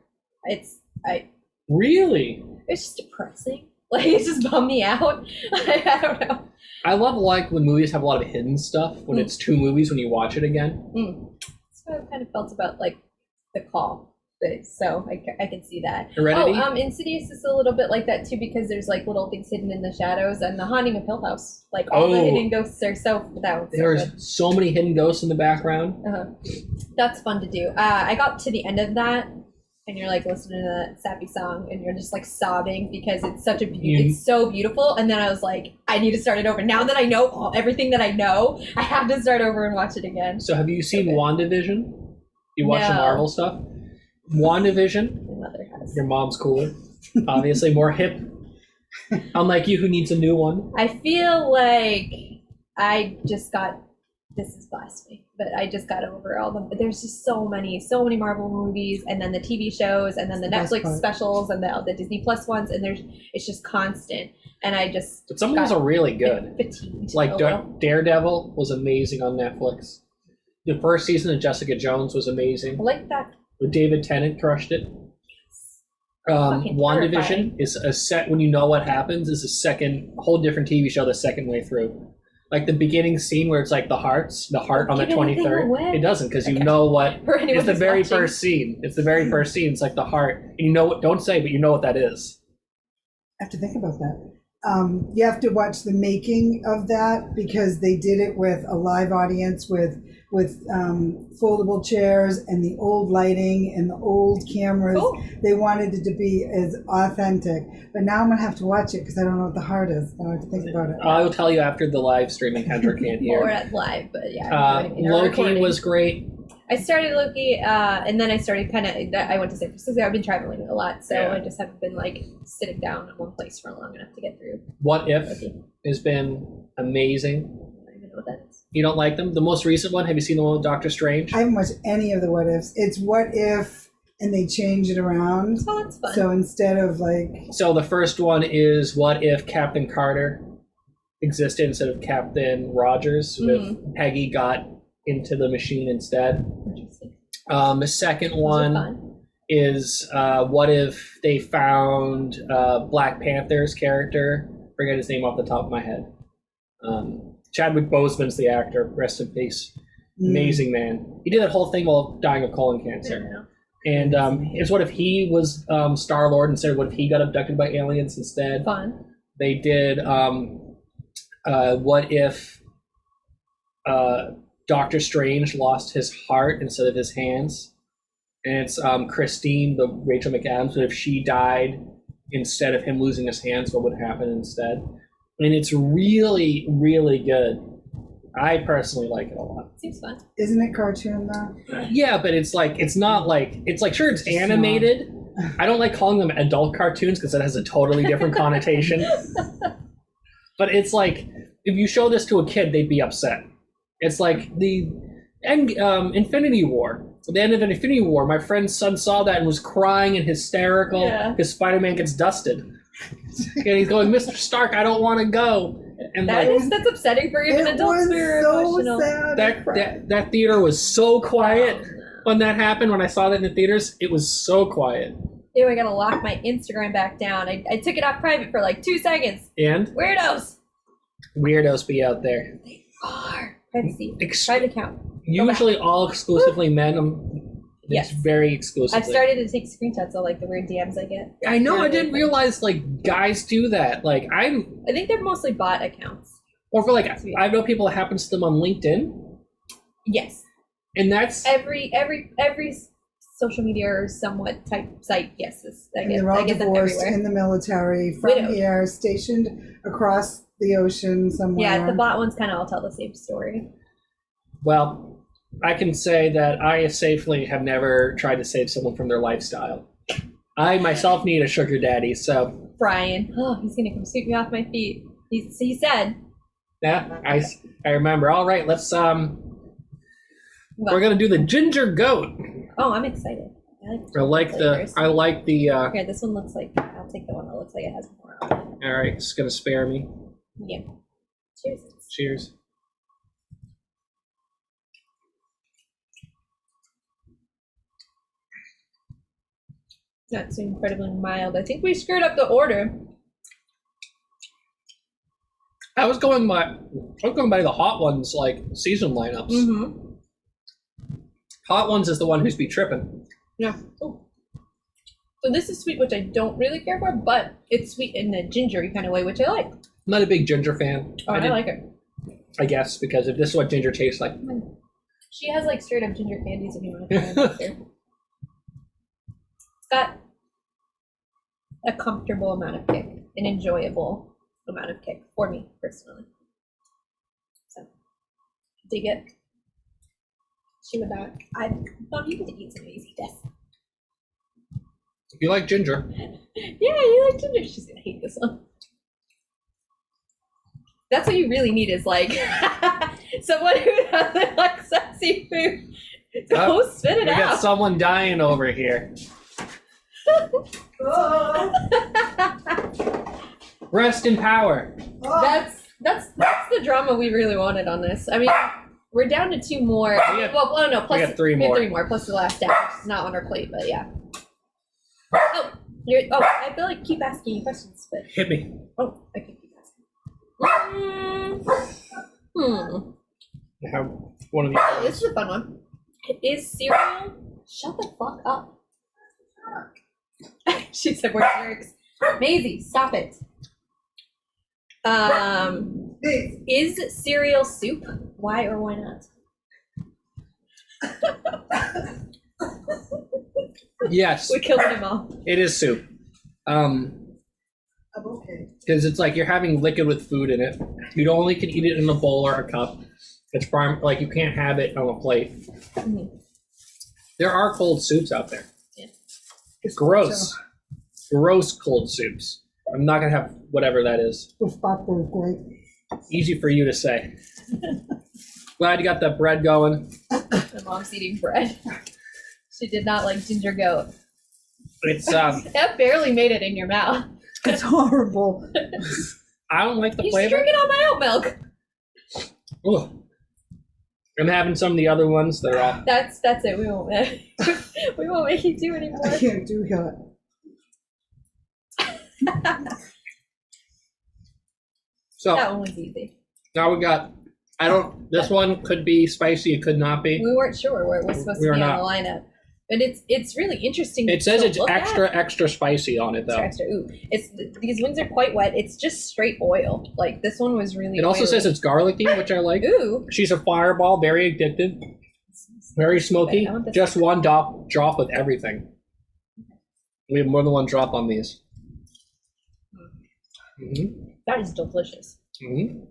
Speaker 2: Really?
Speaker 1: It's just depressing. Like it just bummed me out. I don't know.
Speaker 2: I love like when movies have a lot of hidden stuff. When it's two movies, when you watch it again.
Speaker 1: That's what I kind of felt about like The Call. So I can see that.
Speaker 2: Heredity?
Speaker 1: Insidious is a little bit like that too, because there's like little things hidden in the shadows, and The Haunting of Hill House. Like all the hidden ghosts are
Speaker 2: There's so many hidden ghosts in the background.
Speaker 1: That's fun to do. I got to the end of that, and you're like listening to that sappy song, and you're just like sobbing because it's such it's so beautiful. And then I was like, I need to start it over. Now that I know everything that I know, I have to start over and watch it again.
Speaker 2: So have you seen WandaVision? You watch the Marvel stuff? WandaVision.
Speaker 1: My mother has.
Speaker 2: Your mom's cooler. Obviously more hip. Unlike you who needs a new one.
Speaker 1: I feel like I just got, this is blasphemy, but I just got over all them. There's just so many Marvel movies, and then the TV shows, and then the Netflix specials, and the Disney Plus ones, and it's just constant. And I just
Speaker 2: But some of those are really good.
Speaker 1: Fatigued.
Speaker 2: Like Daredevil was amazing on Netflix. The first season of Jessica Jones was amazing.
Speaker 1: I like that.
Speaker 2: With David Tennant crushed it. WandaVision is a set when you know what happens is a whole different TV show the second way through. Like the beginning scene where it's like the heart on the 23rd. It doesn't, because you know what. It's the very first scene. It's the very first scene. It's like the heart. And you know what, don't say, but you know what that is.
Speaker 3: I have to think about that. You have to watch the making of that, because they did it with a live audience with foldable chairs and the old lighting and the old cameras.
Speaker 1: Cool.
Speaker 3: They wanted it to be as authentic. But now I'm going to have to watch it because I don't know what the heart is. I have to think about it.
Speaker 2: I will tell you after the live streaming. Kendra can't hear.
Speaker 1: Or at live, but yeah.
Speaker 2: Loki was great.
Speaker 1: I started Loki, and then I started I went to San Francisco. I've been traveling a lot, so I just haven't been like sitting down in one place for long enough to get through.
Speaker 2: What If has been amazing.
Speaker 1: I don't even know what that is.
Speaker 2: You don't like them? The most recent one, have you seen the one with Doctor Strange?
Speaker 3: I haven't watched any of the What Ifs. It's What If, and they change it around.
Speaker 1: Oh, that's fun.
Speaker 3: So instead of like...
Speaker 2: So the first one is what if Captain Carter existed instead of Captain Rogers, if Peggy got into the machine instead.
Speaker 1: Interesting.
Speaker 2: The second one is what if they found Black Panther's character, forget his name off the top of my head. Chadwick Boseman's the actor. Rest in peace. Amazing man. He did that whole thing while dying of colon cancer. And it's what if he was Star-Lord instead? What if he got abducted by aliens instead?
Speaker 1: Fun.
Speaker 2: They did what if Doctor Strange lost his heart instead of his hands? And it's Christine, the Rachel McAdams. But if she died instead of him losing his hands, what would happen instead? I mean, it's really, really good. I personally like it a lot.
Speaker 1: Seems fun.
Speaker 3: Isn't it cartoon though?
Speaker 2: Yeah, but it's like it's not like it's like sure it's animated. I don't like calling them adult cartoons because it has a totally different connotation. But it's like if you show this to a kid, they'd be upset. It's like the Infinity War. At the end of Infinity War, my friend's son saw that and was crying and hysterical because Spider-Man gets dusted. And he's going, Mr. Stark, I don't want to go. And
Speaker 1: that's upsetting for even adults who are emotional.
Speaker 2: That theater was so quiet when that happened. When I saw that in the theaters, it was so quiet.
Speaker 1: Ew, I gotta lock my Instagram back down. I took it off private for like 2 seconds.
Speaker 2: And? Weirdos be out there.
Speaker 1: They are. Privacy. Private account.
Speaker 2: Usually all exclusively men. It's very exclusive.
Speaker 1: I've started to take screenshots of like the weird DMs I get.
Speaker 2: I know. I didn't realize like guys do that. Like
Speaker 1: I think they're mostly bot accounts.
Speaker 2: Or for like I know people that happens to them on LinkedIn.
Speaker 1: Yes.
Speaker 2: And that's
Speaker 1: every social media or somewhat type site. Yes,
Speaker 3: they're all divorced in the military from here, stationed across the ocean somewhere.
Speaker 1: Yeah, the bot ones kind of all tell the same story.
Speaker 2: Well, I can say that I safely have never tried to save someone from their lifestyle. I myself need a sugar daddy, so...
Speaker 1: Brian. Oh, he's going to come sweep me off my feet. He said.
Speaker 2: Yeah, I remember. All right, let's... We're going to do the ginger goat.
Speaker 1: Oh, I'm excited.
Speaker 2: I like the...
Speaker 1: Here, this one looks like... I'll take the one that looks like it has more on it.
Speaker 2: All right, it's going to spare me.
Speaker 1: Yeah. Cheers.
Speaker 2: Cheers.
Speaker 1: That's incredibly mild. I think we screwed up the order.
Speaker 2: I was going by the Hot Ones like season lineups.
Speaker 1: Mm-hmm.
Speaker 2: Hot Ones is the one who's be tripping.
Speaker 1: Yeah. Oh. So this is sweet, which I don't really care for, but it's sweet in a gingery kind of way, which I like.
Speaker 2: I'm not a big ginger fan.
Speaker 1: Oh, I like it.
Speaker 2: I guess because if this is what ginger tastes like.
Speaker 1: She has like straight up ginger candies if you want to try them out there. It's got a comfortable amount of kick, an enjoyable amount of kick for me personally. So, dig it. She would not. Mom, you get to eat some of these. Eat this.
Speaker 2: If you like ginger.
Speaker 1: Yeah, you like ginger. She's gonna hate this one. That's what you really need is like someone who doesn't like sexy food. Go spit it out.
Speaker 2: We got someone dying over here. Rest in power.
Speaker 1: That's the drama we really wanted on this. I mean, we're down to 2 more.
Speaker 2: We got 3 more.
Speaker 1: 3 more plus the last step, which is not on our plate, but yeah. I feel like keep asking you questions, but
Speaker 2: hit me.
Speaker 1: Oh, I can keep asking.
Speaker 2: Have one of these.
Speaker 1: This is a fun one. Is cereal? Shut the fuck up. She said we're jerks. Maisie, stop it. Is cereal soup? Why or why not?
Speaker 2: Yes.
Speaker 1: We killed them all.
Speaker 2: It is soup.
Speaker 3: Okay.
Speaker 2: Because it's like you're having liquid with food in it. You only can eat it in a bowl or a cup. It's like you can't have it on a plate.
Speaker 1: Mm-hmm.
Speaker 2: There are cold soups out there.
Speaker 1: Yeah.
Speaker 2: It's gross. Gross cold soups. I'm not gonna have whatever that is.
Speaker 3: Great.
Speaker 2: Easy for you to say. Glad you got that bread going.
Speaker 1: My mom's eating bread. She did not like ginger goat.
Speaker 2: It's
Speaker 1: That barely made it in your mouth.
Speaker 3: It's horrible.
Speaker 2: I don't like the
Speaker 1: He's
Speaker 2: flavor.
Speaker 1: drinking all my oat milk.
Speaker 2: Ugh. I'm having some of the other ones that are all.
Speaker 1: That's it. We won't make you do anymore.
Speaker 3: I can't do that.
Speaker 2: So
Speaker 1: That one was easy.
Speaker 2: now we got This one could be spicy. It could not be.
Speaker 1: We weren't sure where it was supposed to be on the lineup. But it's really interesting.
Speaker 2: It says it's extra spicy on it, though.
Speaker 1: Extra. Ooh, these wings are quite wet. It's just straight oil. Like, this one was really.
Speaker 2: It also says it's garlicky, which I like.
Speaker 1: Ooh.
Speaker 2: She's a fireball, very addictive, very smoky. Just one drop with everything. We have more than one drop on these. Mm-hmm.
Speaker 1: That is delicious.
Speaker 2: Mm-hmm.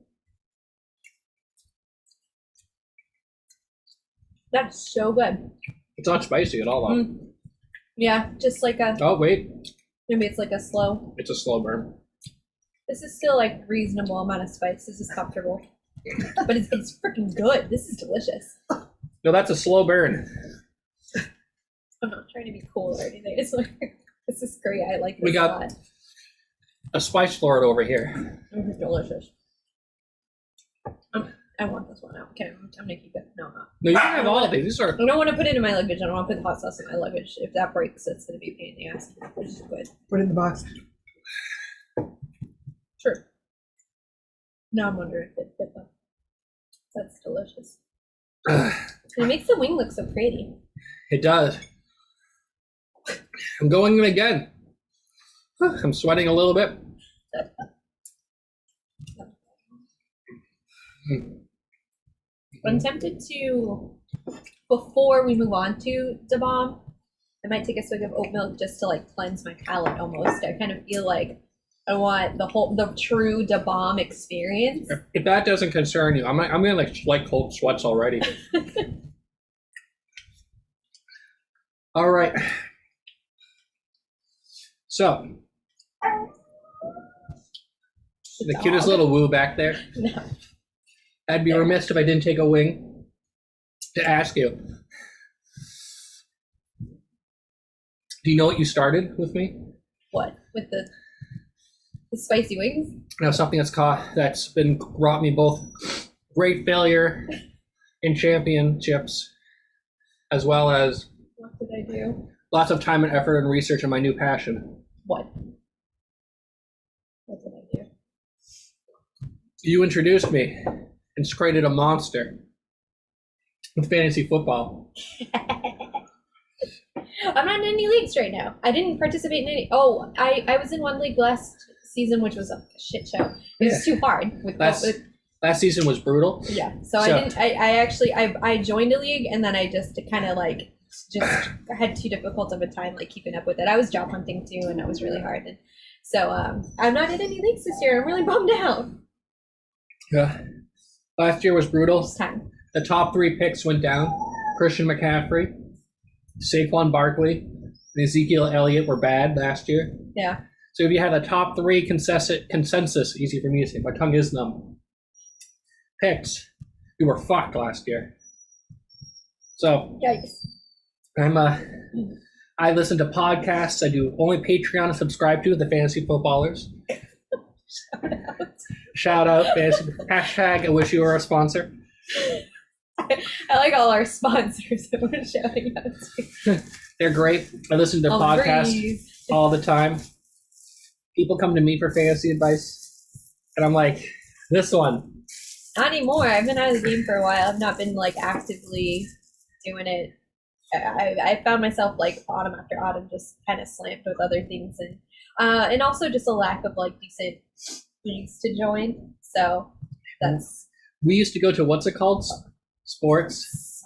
Speaker 1: That's so good.
Speaker 2: It's not spicy at all, though.
Speaker 1: Yeah, just like a.
Speaker 2: Oh, wait.
Speaker 1: Maybe it's like a slow.
Speaker 2: It's a slow burn.
Speaker 1: This is still like reasonable amount of spice. This is comfortable. But it's freaking good. This is delicious.
Speaker 2: No, that's a slow burn.
Speaker 1: I'm not trying to be cool or anything. It's like, this is great. I like this
Speaker 2: We got
Speaker 1: a lot.
Speaker 2: A spice lord over here.
Speaker 1: This is delicious. I want this one out. Okay, I'm gonna keep it. No, I'm not.
Speaker 2: No, you can have all of these. These are.
Speaker 1: I don't want to put it in my luggage. I don't want to put the hot sauce in my luggage. If that breaks, it's gonna be a pain in the ass. Which is good.
Speaker 3: Put it in the box.
Speaker 1: Sure. Now I'm wondering if it fit them. That's delicious. It makes the wing look so pretty.
Speaker 2: It does. I'm going in again. I'm sweating a little bit.
Speaker 1: I'm tempted to, before we move on to Da Bomb, I might take a swig of oat milk just to like cleanse my palate almost. I kind of feel like I want the true Da Bomb experience.
Speaker 2: If that doesn't concern you, I'm gonna like cold sweats already. All right. So the cutest little woo back there.
Speaker 1: No.
Speaker 2: I'd be remiss if I didn't take a wing to ask you. Do you know what you started with me?
Speaker 1: What? With the spicy wings?
Speaker 2: Now something that's brought me both great failure in championships, as well as
Speaker 1: What did I do?
Speaker 2: lots of time and effort and research on my new passion.
Speaker 1: What? What did I do?
Speaker 2: You introduced me and created a monster with fantasy football.
Speaker 1: I'm not in any leagues right now. I didn't participate in any. Oh, I was in one league last season, which was a shit show. It was too hard.
Speaker 2: Last season was brutal.
Speaker 1: Yeah, so I didn't. I actually joined a league and then I just kind of just had too difficult of a time keeping up with it. I was job hunting too, and it was really hard. And so I'm not in any leagues this year. I'm really bummed out.
Speaker 2: Yeah, last year was brutal.
Speaker 1: It's time.
Speaker 2: The top 3 picks went down. Christian McCaffrey, Saquon Barkley, and Ezekiel Elliott were bad last year.
Speaker 1: Yeah.
Speaker 2: So if you had a top 3 consensus, easy for me to say, my tongue is numb, picks, you were fucked last year. So
Speaker 1: Yikes.
Speaker 2: I listen to podcasts. I do only Patreon to subscribe to, the Fantasy Footballers. Shout out fantasy. Hashtag I wish you were a sponsor.
Speaker 1: I like all our sponsors that we're shouting out to.
Speaker 2: They're great. I listen to podcasts all the time. People come to me for fantasy advice, and I'm like, this one.
Speaker 1: Not anymore. I've been out of the game for a while. I've not been actively doing it. I found myself autumn after autumn just kind of slammed with other things, and also just a lack of decent leagues to join. So that's.
Speaker 2: We used to go to what's it called? Sports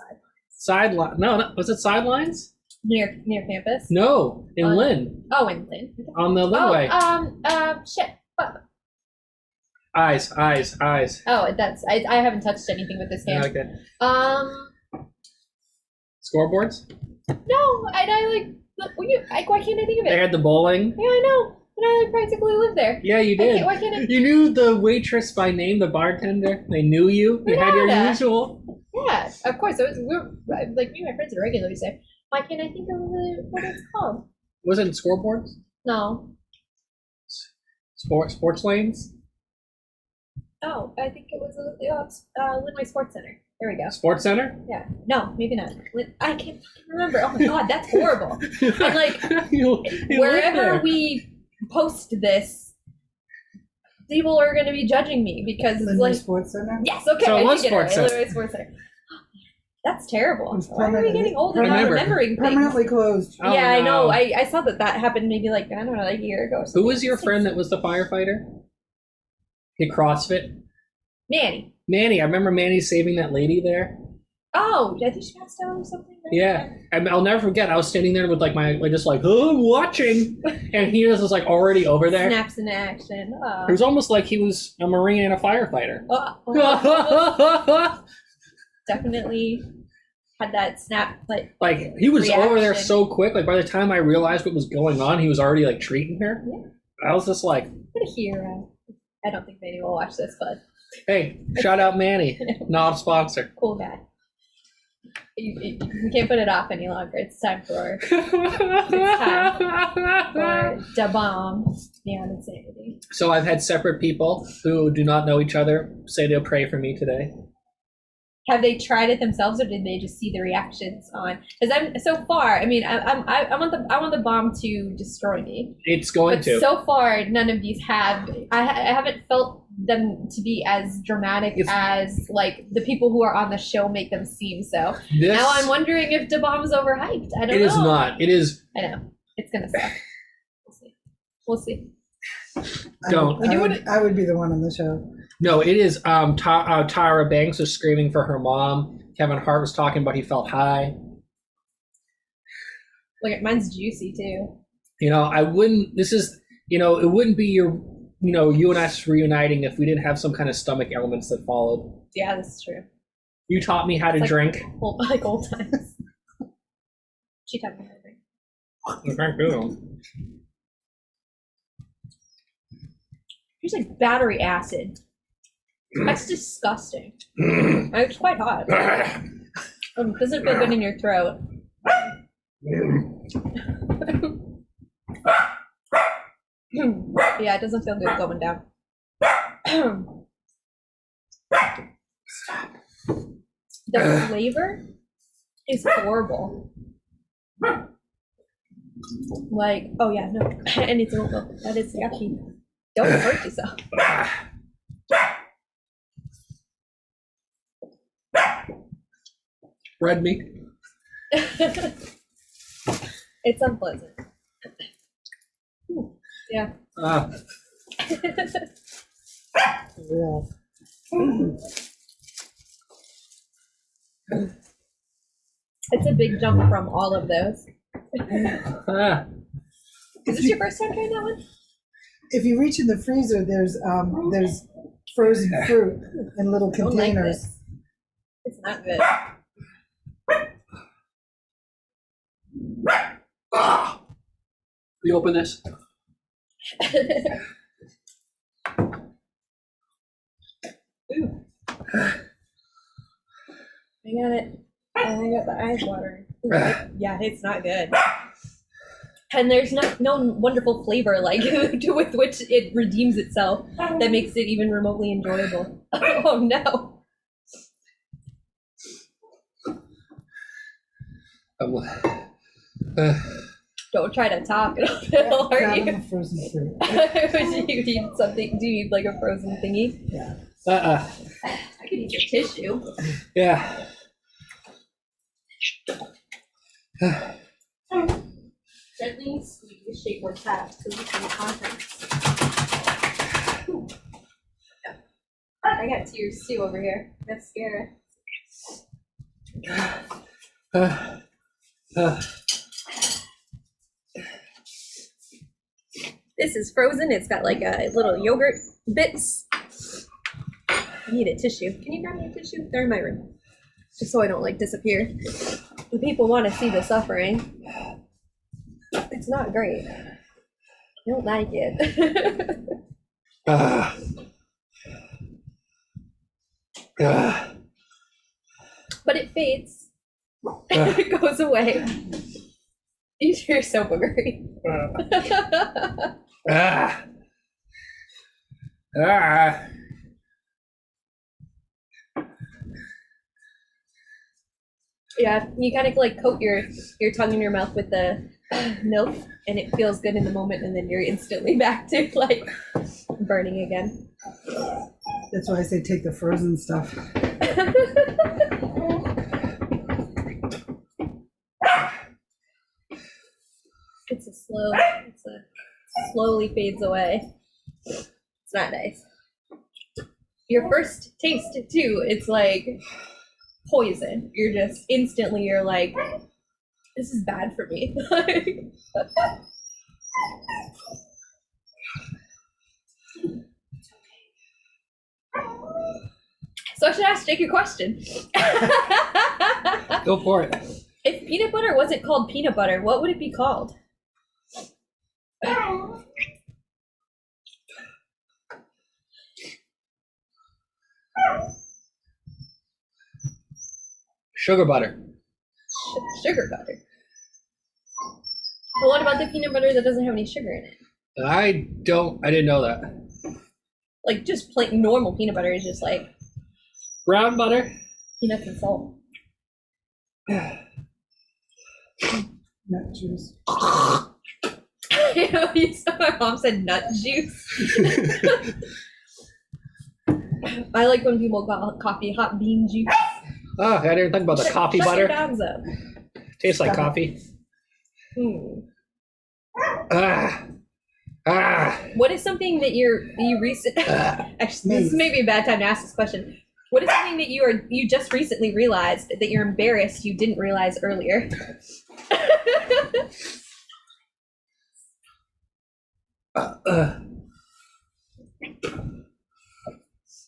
Speaker 2: sideline. No, was it sidelines?
Speaker 1: Near campus?
Speaker 2: No, in Lynn.
Speaker 1: Oh, in Lynn.
Speaker 2: On the Lynn way.
Speaker 1: Shit.
Speaker 2: Eyes.
Speaker 1: Oh, that's I haven't touched anything with this hand.
Speaker 2: Okay. Scoreboards?
Speaker 1: No, why can't I think of it?
Speaker 2: They had the bowling.
Speaker 1: Yeah, I know. And I practically live there.
Speaker 2: Yeah, you did.
Speaker 1: Why can't I?
Speaker 2: You knew the waitress by name, the bartender. They knew you. You had your usual.
Speaker 1: Yeah, of course. Me and my friends would regularly say, "Why can't I think of what it's called?"
Speaker 2: Was it scoreboards?
Speaker 1: No.
Speaker 2: Sports lanes?
Speaker 1: Oh, I think it was Linway Sports Center. There we go.
Speaker 2: Sports Center?
Speaker 1: Yeah. No, maybe not. I can't remember. Oh my god, that's horrible. And
Speaker 2: you
Speaker 1: wherever we post this, people are going to be judging me because it's
Speaker 3: Linwood
Speaker 1: like,
Speaker 3: Sports Center.
Speaker 1: yes, okay,
Speaker 2: So it
Speaker 1: I
Speaker 2: was
Speaker 1: did get it
Speaker 2: Sports
Speaker 1: right.
Speaker 2: Center.
Speaker 1: Illinois Sports Center. That's terrible.
Speaker 3: It's
Speaker 1: Why are we getting old and not
Speaker 2: Remember-
Speaker 1: remembering things?
Speaker 3: Permanently closed.
Speaker 2: Oh,
Speaker 1: Yeah, I know.
Speaker 2: no.
Speaker 1: I saw that happened maybe like, I don't know, like a year ago. Or
Speaker 2: Who
Speaker 1: something.
Speaker 2: was your friend that was the firefighter? He CrossFit?
Speaker 1: Manny.
Speaker 2: Manny. I remember Manny saving that lady there.
Speaker 1: Oh, I think she passed out or something. Right?
Speaker 2: Yeah. I'll never forget. I was standing there with like oh, I'm watching. And he was just like already over there.
Speaker 1: Snaps into action.
Speaker 2: It was almost like he was a Marine and a firefighter.
Speaker 1: Definitely had that snap,
Speaker 2: Like he was over there
Speaker 1: reaction.
Speaker 2: so quick. Like by the time I realized what was going on, he was already like treating her.
Speaker 1: Yeah.
Speaker 2: I was just like,
Speaker 1: What a hero. I don't think Manny will watch this, but
Speaker 2: hey, shout out Manny, not a sponsor.
Speaker 1: cool guy. You can't put it off any longer. It's time for Da Bomb Beyond Insanity.
Speaker 2: So I've had separate people who do not know each other say they'll pray for me today.
Speaker 1: Have they tried it themselves, or did they just see the reactions on? Because I'm so far. I mean, I want the bomb to destroy me.
Speaker 2: It's going
Speaker 1: But
Speaker 2: to.
Speaker 1: so far, none of these have. I haven't felt them to be as dramatic as like the people who are on the show make them seem. So
Speaker 2: This,
Speaker 1: now I'm wondering if Da Bomb's overhyped. I don't know.
Speaker 2: it is not. It is.
Speaker 1: I know it's gonna suck. We'll see.
Speaker 2: Don't.
Speaker 3: I would be the one on the show.
Speaker 2: No, it is. Tyra Banks was screaming for her mom. Kevin Hart was talking about he felt high.
Speaker 1: Look, mine's juicy too.
Speaker 2: You know, I wouldn't. This is. You know, it wouldn't be your. You know, you and us reuniting if we didn't have some kind of stomach elements that followed.
Speaker 1: Yeah, this is true.
Speaker 2: You taught me how to
Speaker 1: It's
Speaker 2: drink.
Speaker 1: Like old times. She taught me how to drink.
Speaker 2: Okay, good.
Speaker 1: There's like battery acid. That's disgusting. It's quite hot. Doesn't feel good in your throat. Yeah, it doesn't feel good going down. The flavor is horrible. Like, oh yeah, no. And it's oatmeal. That is yucky. Don't hurt yourself.
Speaker 2: Red meat.
Speaker 1: It's unpleasant. Yeah.
Speaker 3: Yeah.
Speaker 1: It's a big jump from all of those.
Speaker 2: Ah.
Speaker 1: Is this your first time trying that one?
Speaker 3: If you reach in the freezer, there's frozen fruit in little
Speaker 1: I don't like
Speaker 3: containers.
Speaker 1: this. It's not good.
Speaker 2: Ah. You open this.
Speaker 1: Ooh. I got it. And I got the eyes watering. Yeah, it's not good. And there's no wonderful flavor like with which it redeems itself that makes it even remotely enjoyable. Oh no. Don't try to talk, it'll hurt
Speaker 3: Grab
Speaker 1: you.
Speaker 3: the frozen fruit.
Speaker 1: Do you need something? Do you need like a frozen thingy?
Speaker 3: Yeah.
Speaker 1: I could use a tissue.
Speaker 2: Yeah.
Speaker 1: Gently squeeze shapeless tabs to loosen the contents. Ooh. Yeah. I got tears too over here. That's scary. This is frozen. It's got like a little yogurt bits. I need a tissue. Can you grab me a tissue? They're in my room. Just so I don't like disappear. The people want to see the suffering. It's not great. I don't like it. But it fades. It goes away. You're so boogery. Yeah, you kind of like coat your tongue in your mouth with the milk, and it feels good in the moment, and then you're instantly back to like burning again.
Speaker 3: That's why I say take the frozen stuff.
Speaker 1: It's slowly fades away. It's not nice. Your first taste too, it's like poison. You're like, this is bad for me. So I should ask Jake a question.
Speaker 2: Go for it.
Speaker 1: If peanut butter wasn't called peanut butter, what would it be called?
Speaker 2: Sugar butter.
Speaker 1: Sugar butter. But what about the peanut butter that doesn't have any sugar in it?
Speaker 2: I didn't know that.
Speaker 1: Like just plain normal peanut butter is just like
Speaker 2: Brown butter.
Speaker 1: peanuts and salt.
Speaker 3: Nut juice.
Speaker 1: You saw my mom said nut juice. I like when people call coffee hot bean juice.
Speaker 2: Oh, I didn't think about the coffee
Speaker 1: Shut your
Speaker 2: butter.
Speaker 1: dogs up.
Speaker 2: Tastes like coffee.
Speaker 1: What is something that you recently? Actually, this is maybe a bad time to ask this question. What is something that you just recently realized that you're embarrassed you didn't realize earlier?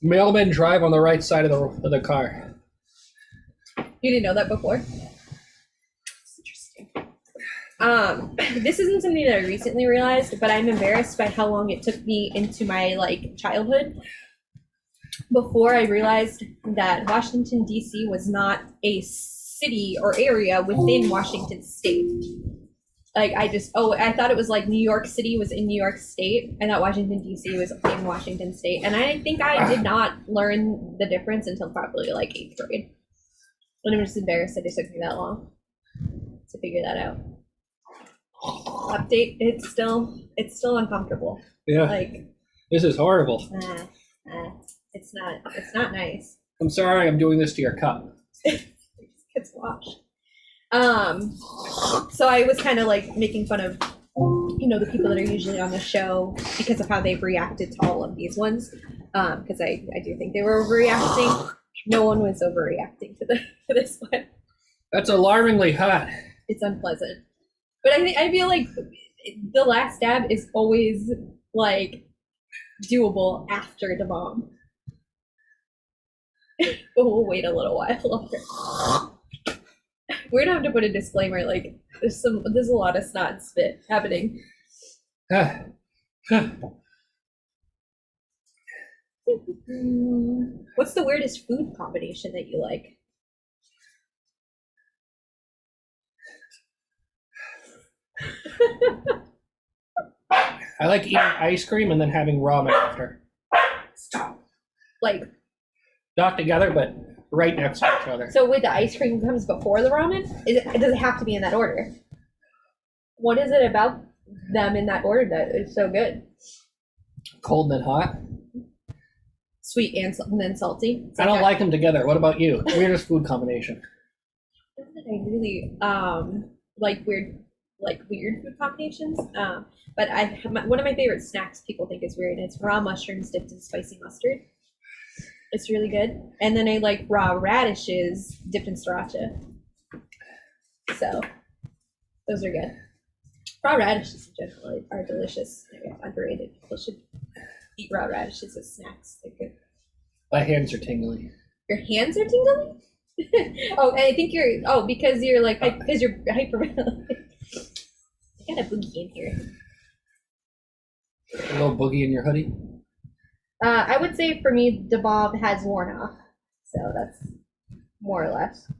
Speaker 2: Mailmen drive on the right side of the car.
Speaker 1: You didn't know that before? That's interesting. This isn't something that I recently realized, but I'm embarrassed by how long it took me into my childhood before I realized that Washington, D.C. was not a city or area within Washington State. I thought it was like New York City was in New York State, and that Washington, D.C. was in Washington State. And I think I did not learn the difference until probably 8th grade. And I'm just embarrassed that it took me that long to figure that out. Update, it's still uncomfortable.
Speaker 2: Yeah. This is horrible.
Speaker 1: It's not nice.
Speaker 2: I'm sorry I'm doing this to your cup.
Speaker 1: It just gets washed. So I was kind of making fun of, the people that are usually on the show because of how they've reacted to all of these ones. Because I do think they were overreacting. No one was overreacting to this one.
Speaker 2: That's alarmingly hot.
Speaker 1: It's unpleasant. But I feel like the last dab is always doable after the bomb. But we'll wait a little while longer. We're gonna have to put a disclaimer, there's a lot of snot and spit happening. What's the weirdest food combination that you like?
Speaker 2: I like eating ice cream and then having ramen after.
Speaker 1: Stop.
Speaker 2: Not together, but right next to each other.
Speaker 1: So with the ice cream comes before the ramen? Does it have to be in that order? What is it about them in that order that is so good?
Speaker 2: Cold and then hot.
Speaker 1: Sweet and then salty.
Speaker 2: I don't like them together. What about you? Weirdest food combination?
Speaker 1: Not that I really like weird food combinations. But one of my favorite snacks people think is weird, and it's raw mushrooms dipped in spicy mustard. It's really good. And then I like raw radishes dipped in sriracha. So those are good. Raw radishes in general are delicious. They're underrated. People should eat raw radishes as snacks. They're good.
Speaker 2: My hands are tingling.
Speaker 1: Your hands are tingling? Oh, I think because you're hyperventilating. I got a boogie in here.
Speaker 2: A little boogie in your hoodie?
Speaker 1: I would say for me, the bob has worn off. So that's more or less.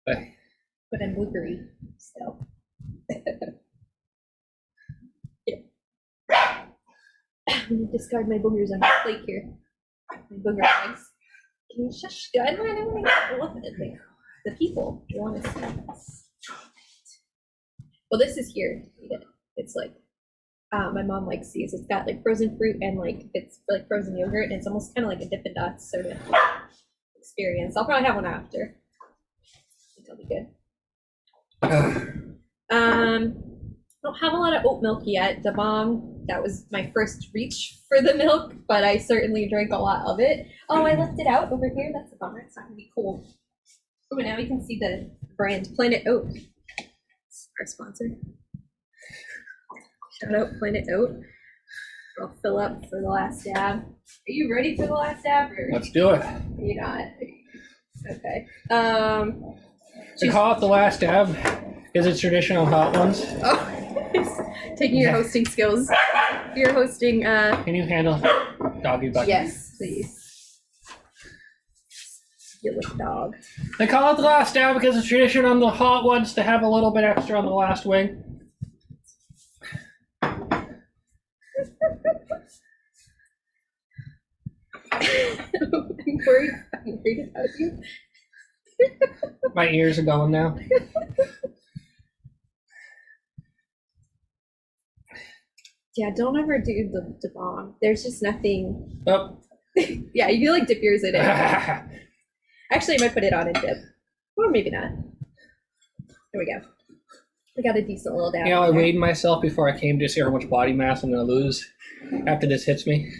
Speaker 2: Hey.
Speaker 1: But I'm boogery still. Yeah. I'm gonna discard my boogers on the plate here. My booger bags. Can you shush? I don't want to look at it. The people want to see this. Well, this is here. It's my mom likes these. It's got like frozen fruit and like it's like frozen yogurt, and it's almost kind of like a Dippin' Dots sort of experience. I'll probably have one after. I think it'll be good. I don't have a lot of oat milk yet. The bomb, that was my first reach for the milk, but I certainly drank a lot of it. Oh, I left it out over here. That's a bummer. It's not gonna be cool. Oh, now we can see the brand Planet Oat. It's our sponsor. Shout out Planet Oat. I'll fill up for the last dab. Are you ready for the last dab? Or
Speaker 2: Let's do it.
Speaker 1: you're not? Okay.
Speaker 2: We call it the last dab because it's traditional hot ones.
Speaker 1: Oh, taking your hosting skills. You're hosting.
Speaker 2: Can you handle doggy bucket?
Speaker 1: Yes, please. You look dog.
Speaker 2: They call it the last dab because it's tradition on the hot ones to have a little bit extra on the last wing.
Speaker 1: I'm worried about you.
Speaker 2: My ears are going now.
Speaker 1: Yeah, don't ever do the bomb. There's just nothing.
Speaker 2: Oh.
Speaker 1: Yeah, you feel like dip yours in it. Actually, I might put it on and dip. Or maybe not. There we go. I got a decent little dab.
Speaker 2: You know, I weighed myself before I came to see how much body mass I'm going to lose after this hits me.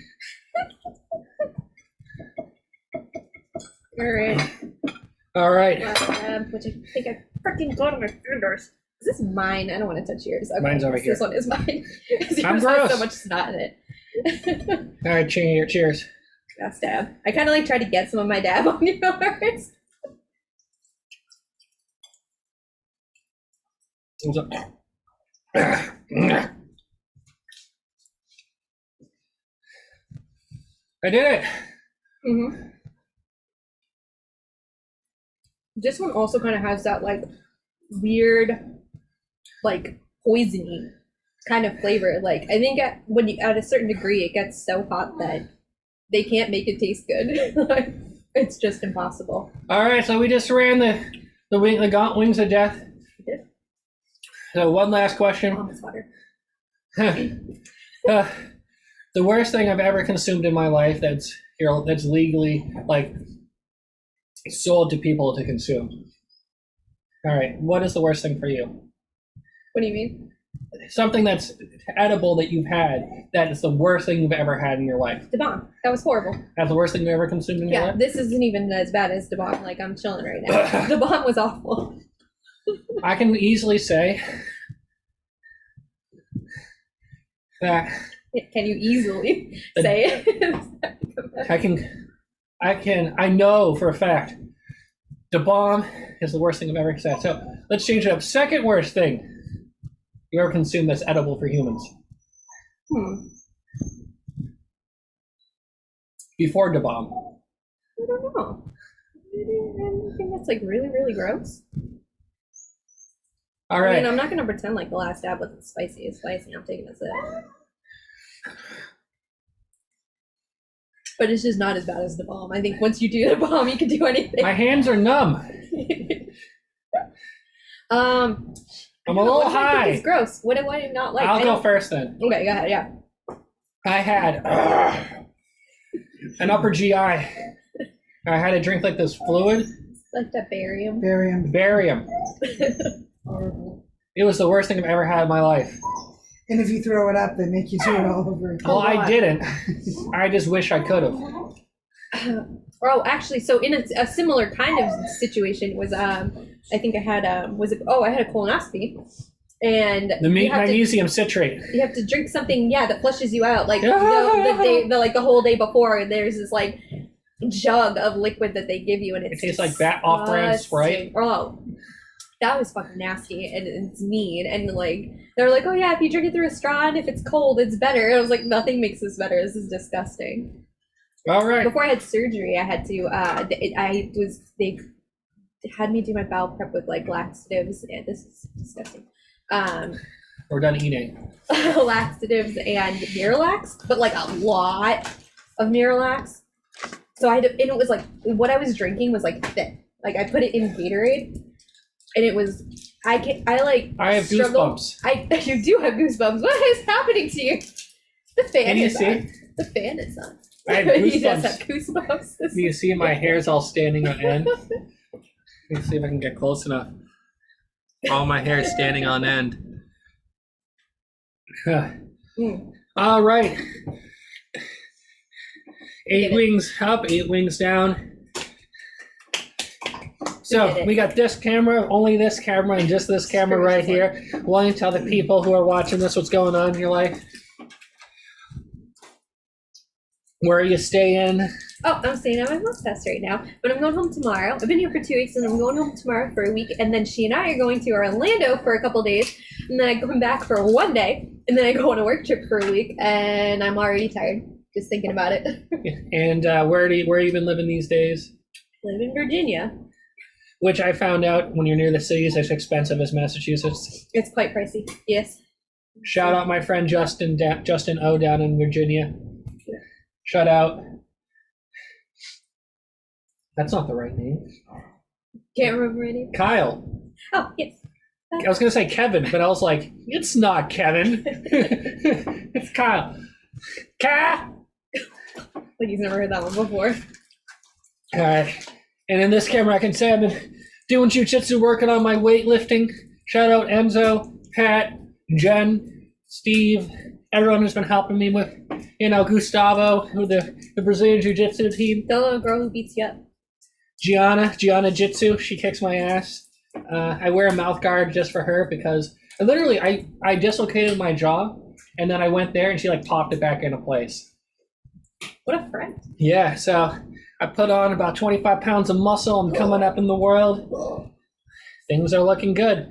Speaker 1: All right.
Speaker 2: All right.
Speaker 1: Last dab, which I think I freaking got on my fingers. Is this mine? I don't want to touch yours. Okay,
Speaker 2: Mine's over here.
Speaker 1: This one is mine.
Speaker 2: I'm
Speaker 1: Yours has
Speaker 2: gross.
Speaker 1: so much snot in it.
Speaker 2: All right, cheers.
Speaker 1: Last dab. I kind of like try to get some of my dab on yours.
Speaker 2: What's up? I did it.
Speaker 1: Mm-hmm. This one also kind of has that like weird, like poisony kind of flavor. Like I think when you at a certain degree, it gets so hot that they can't make it taste good. Like, it's just impossible.
Speaker 2: All right, so we just ran the wings of death.
Speaker 1: We did.
Speaker 2: So one last question.
Speaker 1: Almost water.
Speaker 2: The worst thing I've ever consumed in my life that's legally like sold to people to consume. All right, what is the worst thing for you?
Speaker 1: What do you mean?
Speaker 2: Something that's edible that you've had that is the worst thing you've ever had in your life.
Speaker 1: The bomb. That was horrible.
Speaker 2: That's the worst thing you've ever consumed in your
Speaker 1: Yeah,
Speaker 2: life?
Speaker 1: this isn't even as bad as the bomb. Like I'm chilling right now. The bomb was awful.
Speaker 2: I can easily say that
Speaker 1: Can you easily say it?
Speaker 2: I know for a fact the bomb is the worst thing I've ever said. So let's change it up. Second worst thing you ever consumed that's edible for humans. Before the bomb.
Speaker 1: I don't know. I think that's like really, really gross.
Speaker 2: All right.
Speaker 1: I mean, I'm not gonna pretend like the last dab wasn't spicy. It's spicy. I'm taking a sip. But it's just not as bad as the bomb. I think once you do the bomb, you can do anything.
Speaker 2: My hands are numb. I'm a little high.
Speaker 1: It's gross. What do I not like?
Speaker 2: I'll go first then.
Speaker 1: Okay, go ahead. Yeah.
Speaker 2: I had an upper GI. I had to drink like this fluid.
Speaker 1: Like that barium.
Speaker 2: Barium.
Speaker 1: Horrible.
Speaker 2: It was the worst thing I've ever had in my life.
Speaker 3: And if you throw it up, they make you do it all over again.
Speaker 2: Well, I didn't. I just wish I could have.
Speaker 1: Oh, actually, so in a similar kind of situation was I think I had I had a colonoscopy, and
Speaker 2: The magnesium citrate.
Speaker 1: you have to drink something that flushes you out like
Speaker 2: Yeah.
Speaker 1: the whole day before, and there's this like jug of liquid that they give you, and
Speaker 2: It
Speaker 1: it's
Speaker 2: tastes like that off-brand Sprite.
Speaker 1: Oh, that was fucking nasty, and it's mean, and like they're like, oh yeah, if you drink it through a straw and if it's cold, it's better. And I was like, nothing makes this better. This is disgusting.
Speaker 2: All right.
Speaker 1: Before I had surgery, I had to they had me do my bowel prep with like laxatives, and this is disgusting.
Speaker 2: We're done eating.
Speaker 1: Laxatives and Miralax, but like a lot of Miralax. So I had to, and it was like what I was drinking was like thick. Like I put it in Gatorade, and it was I
Speaker 2: have
Speaker 1: struggle.
Speaker 2: goosebumps.
Speaker 1: You do have goosebumps. What is happening to you? The fan
Speaker 2: Can you
Speaker 1: is
Speaker 2: see?
Speaker 1: on. The fan is on.
Speaker 2: I have
Speaker 1: He does
Speaker 2: goosebumps.
Speaker 1: have goosebumps.
Speaker 2: Do you see my hair's all standing on end? Let me see if I can get close enough. All my hair is standing on end. All right. 8 wings up, 8 wings down. So we got this camera, only this camera, and just this camera right here. Why don't you tell the people who are watching this what's going on in your life? Where are you staying?
Speaker 1: Oh, I'm staying at my mom's house right now, but I'm going home tomorrow. I've been here for 2 weeks, and I'm going home tomorrow for a week, and then she and I are going to Orlando for a couple days, and then I come back for 1 day, and then I go on a work trip for a week, and I'm already tired just thinking about it.
Speaker 2: And where you been living these days?
Speaker 1: I live in Virginia.
Speaker 2: Which I found out when you're near the city is as expensive as Massachusetts.
Speaker 1: It's quite pricey. Yes.
Speaker 2: Shout out my friend Justin O down in Virginia. Shout out. That's not the right name.
Speaker 1: Can't remember any.
Speaker 2: Kyle.
Speaker 1: Oh, yes.
Speaker 2: I was gonna say Kevin, but I was like, it's not Kevin. It's Kyle.
Speaker 1: Like he's never heard that one before.
Speaker 2: All right. And in this camera, I can say I've been doing jujitsu, working on my weightlifting. Shout out Enzo, Pat, Jen, Steve, everyone who's been helping me with, Gustavo, who the Brazilian jiu-jitsu team.
Speaker 1: The little girl who beats you up.
Speaker 2: Gianna Jitsu, she kicks my ass. I wear a mouth guard just for her because I dislocated my jaw, and then I went there and she popped it back into place.
Speaker 1: What a friend.
Speaker 2: Yeah, so I put on about 25 pounds of muscle. I'm coming up in the world. Things are looking good.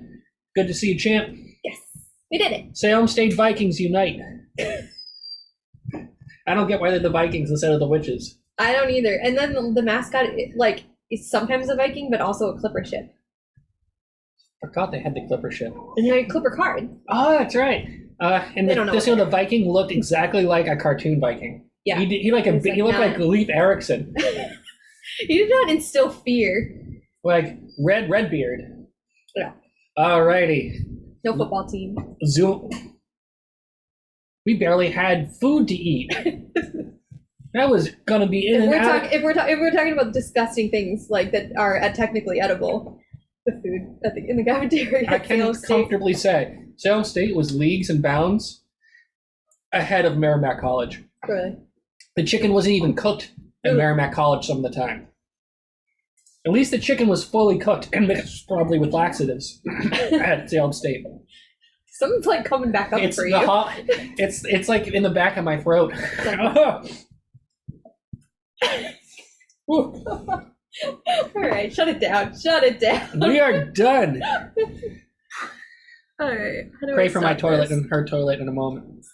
Speaker 2: Good to see you, champ.
Speaker 1: Yes, we did it.
Speaker 2: Salem State Vikings unite. I don't get why they're the Vikings instead of the Witches.
Speaker 1: I don't either. And then the mascot, is sometimes a Viking, but also a Clipper ship.
Speaker 2: I forgot they had the Clipper ship.
Speaker 1: And you know, Clipper card.
Speaker 2: Oh, that's right. And the Viking looked exactly like a cartoon Viking.
Speaker 1: Yeah.
Speaker 2: He looked like Leif Erikson.
Speaker 1: He did not instill fear.
Speaker 2: Like Redbeard.
Speaker 1: Yeah.
Speaker 2: Alrighty.
Speaker 1: No football team.
Speaker 2: Zoom. We barely had food to eat. That was gonna be in and out.
Speaker 1: If we're talking about disgusting things that are technically edible, the food in the cafeteria.
Speaker 2: I can comfortably say Salem State was leagues and bounds ahead of Merrimack College.
Speaker 1: Really?
Speaker 2: The chicken wasn't even cooked at Merrimack College some of the time. At least the chicken was fully cooked and mixed probably with laxatives at Salem State.
Speaker 1: Something's coming back up for you.
Speaker 2: It's like in the back of my throat.
Speaker 1: All right, shut it down. Shut it down.
Speaker 2: We are done.
Speaker 1: All right.
Speaker 2: Pray for my toilet and her toilet in a moment.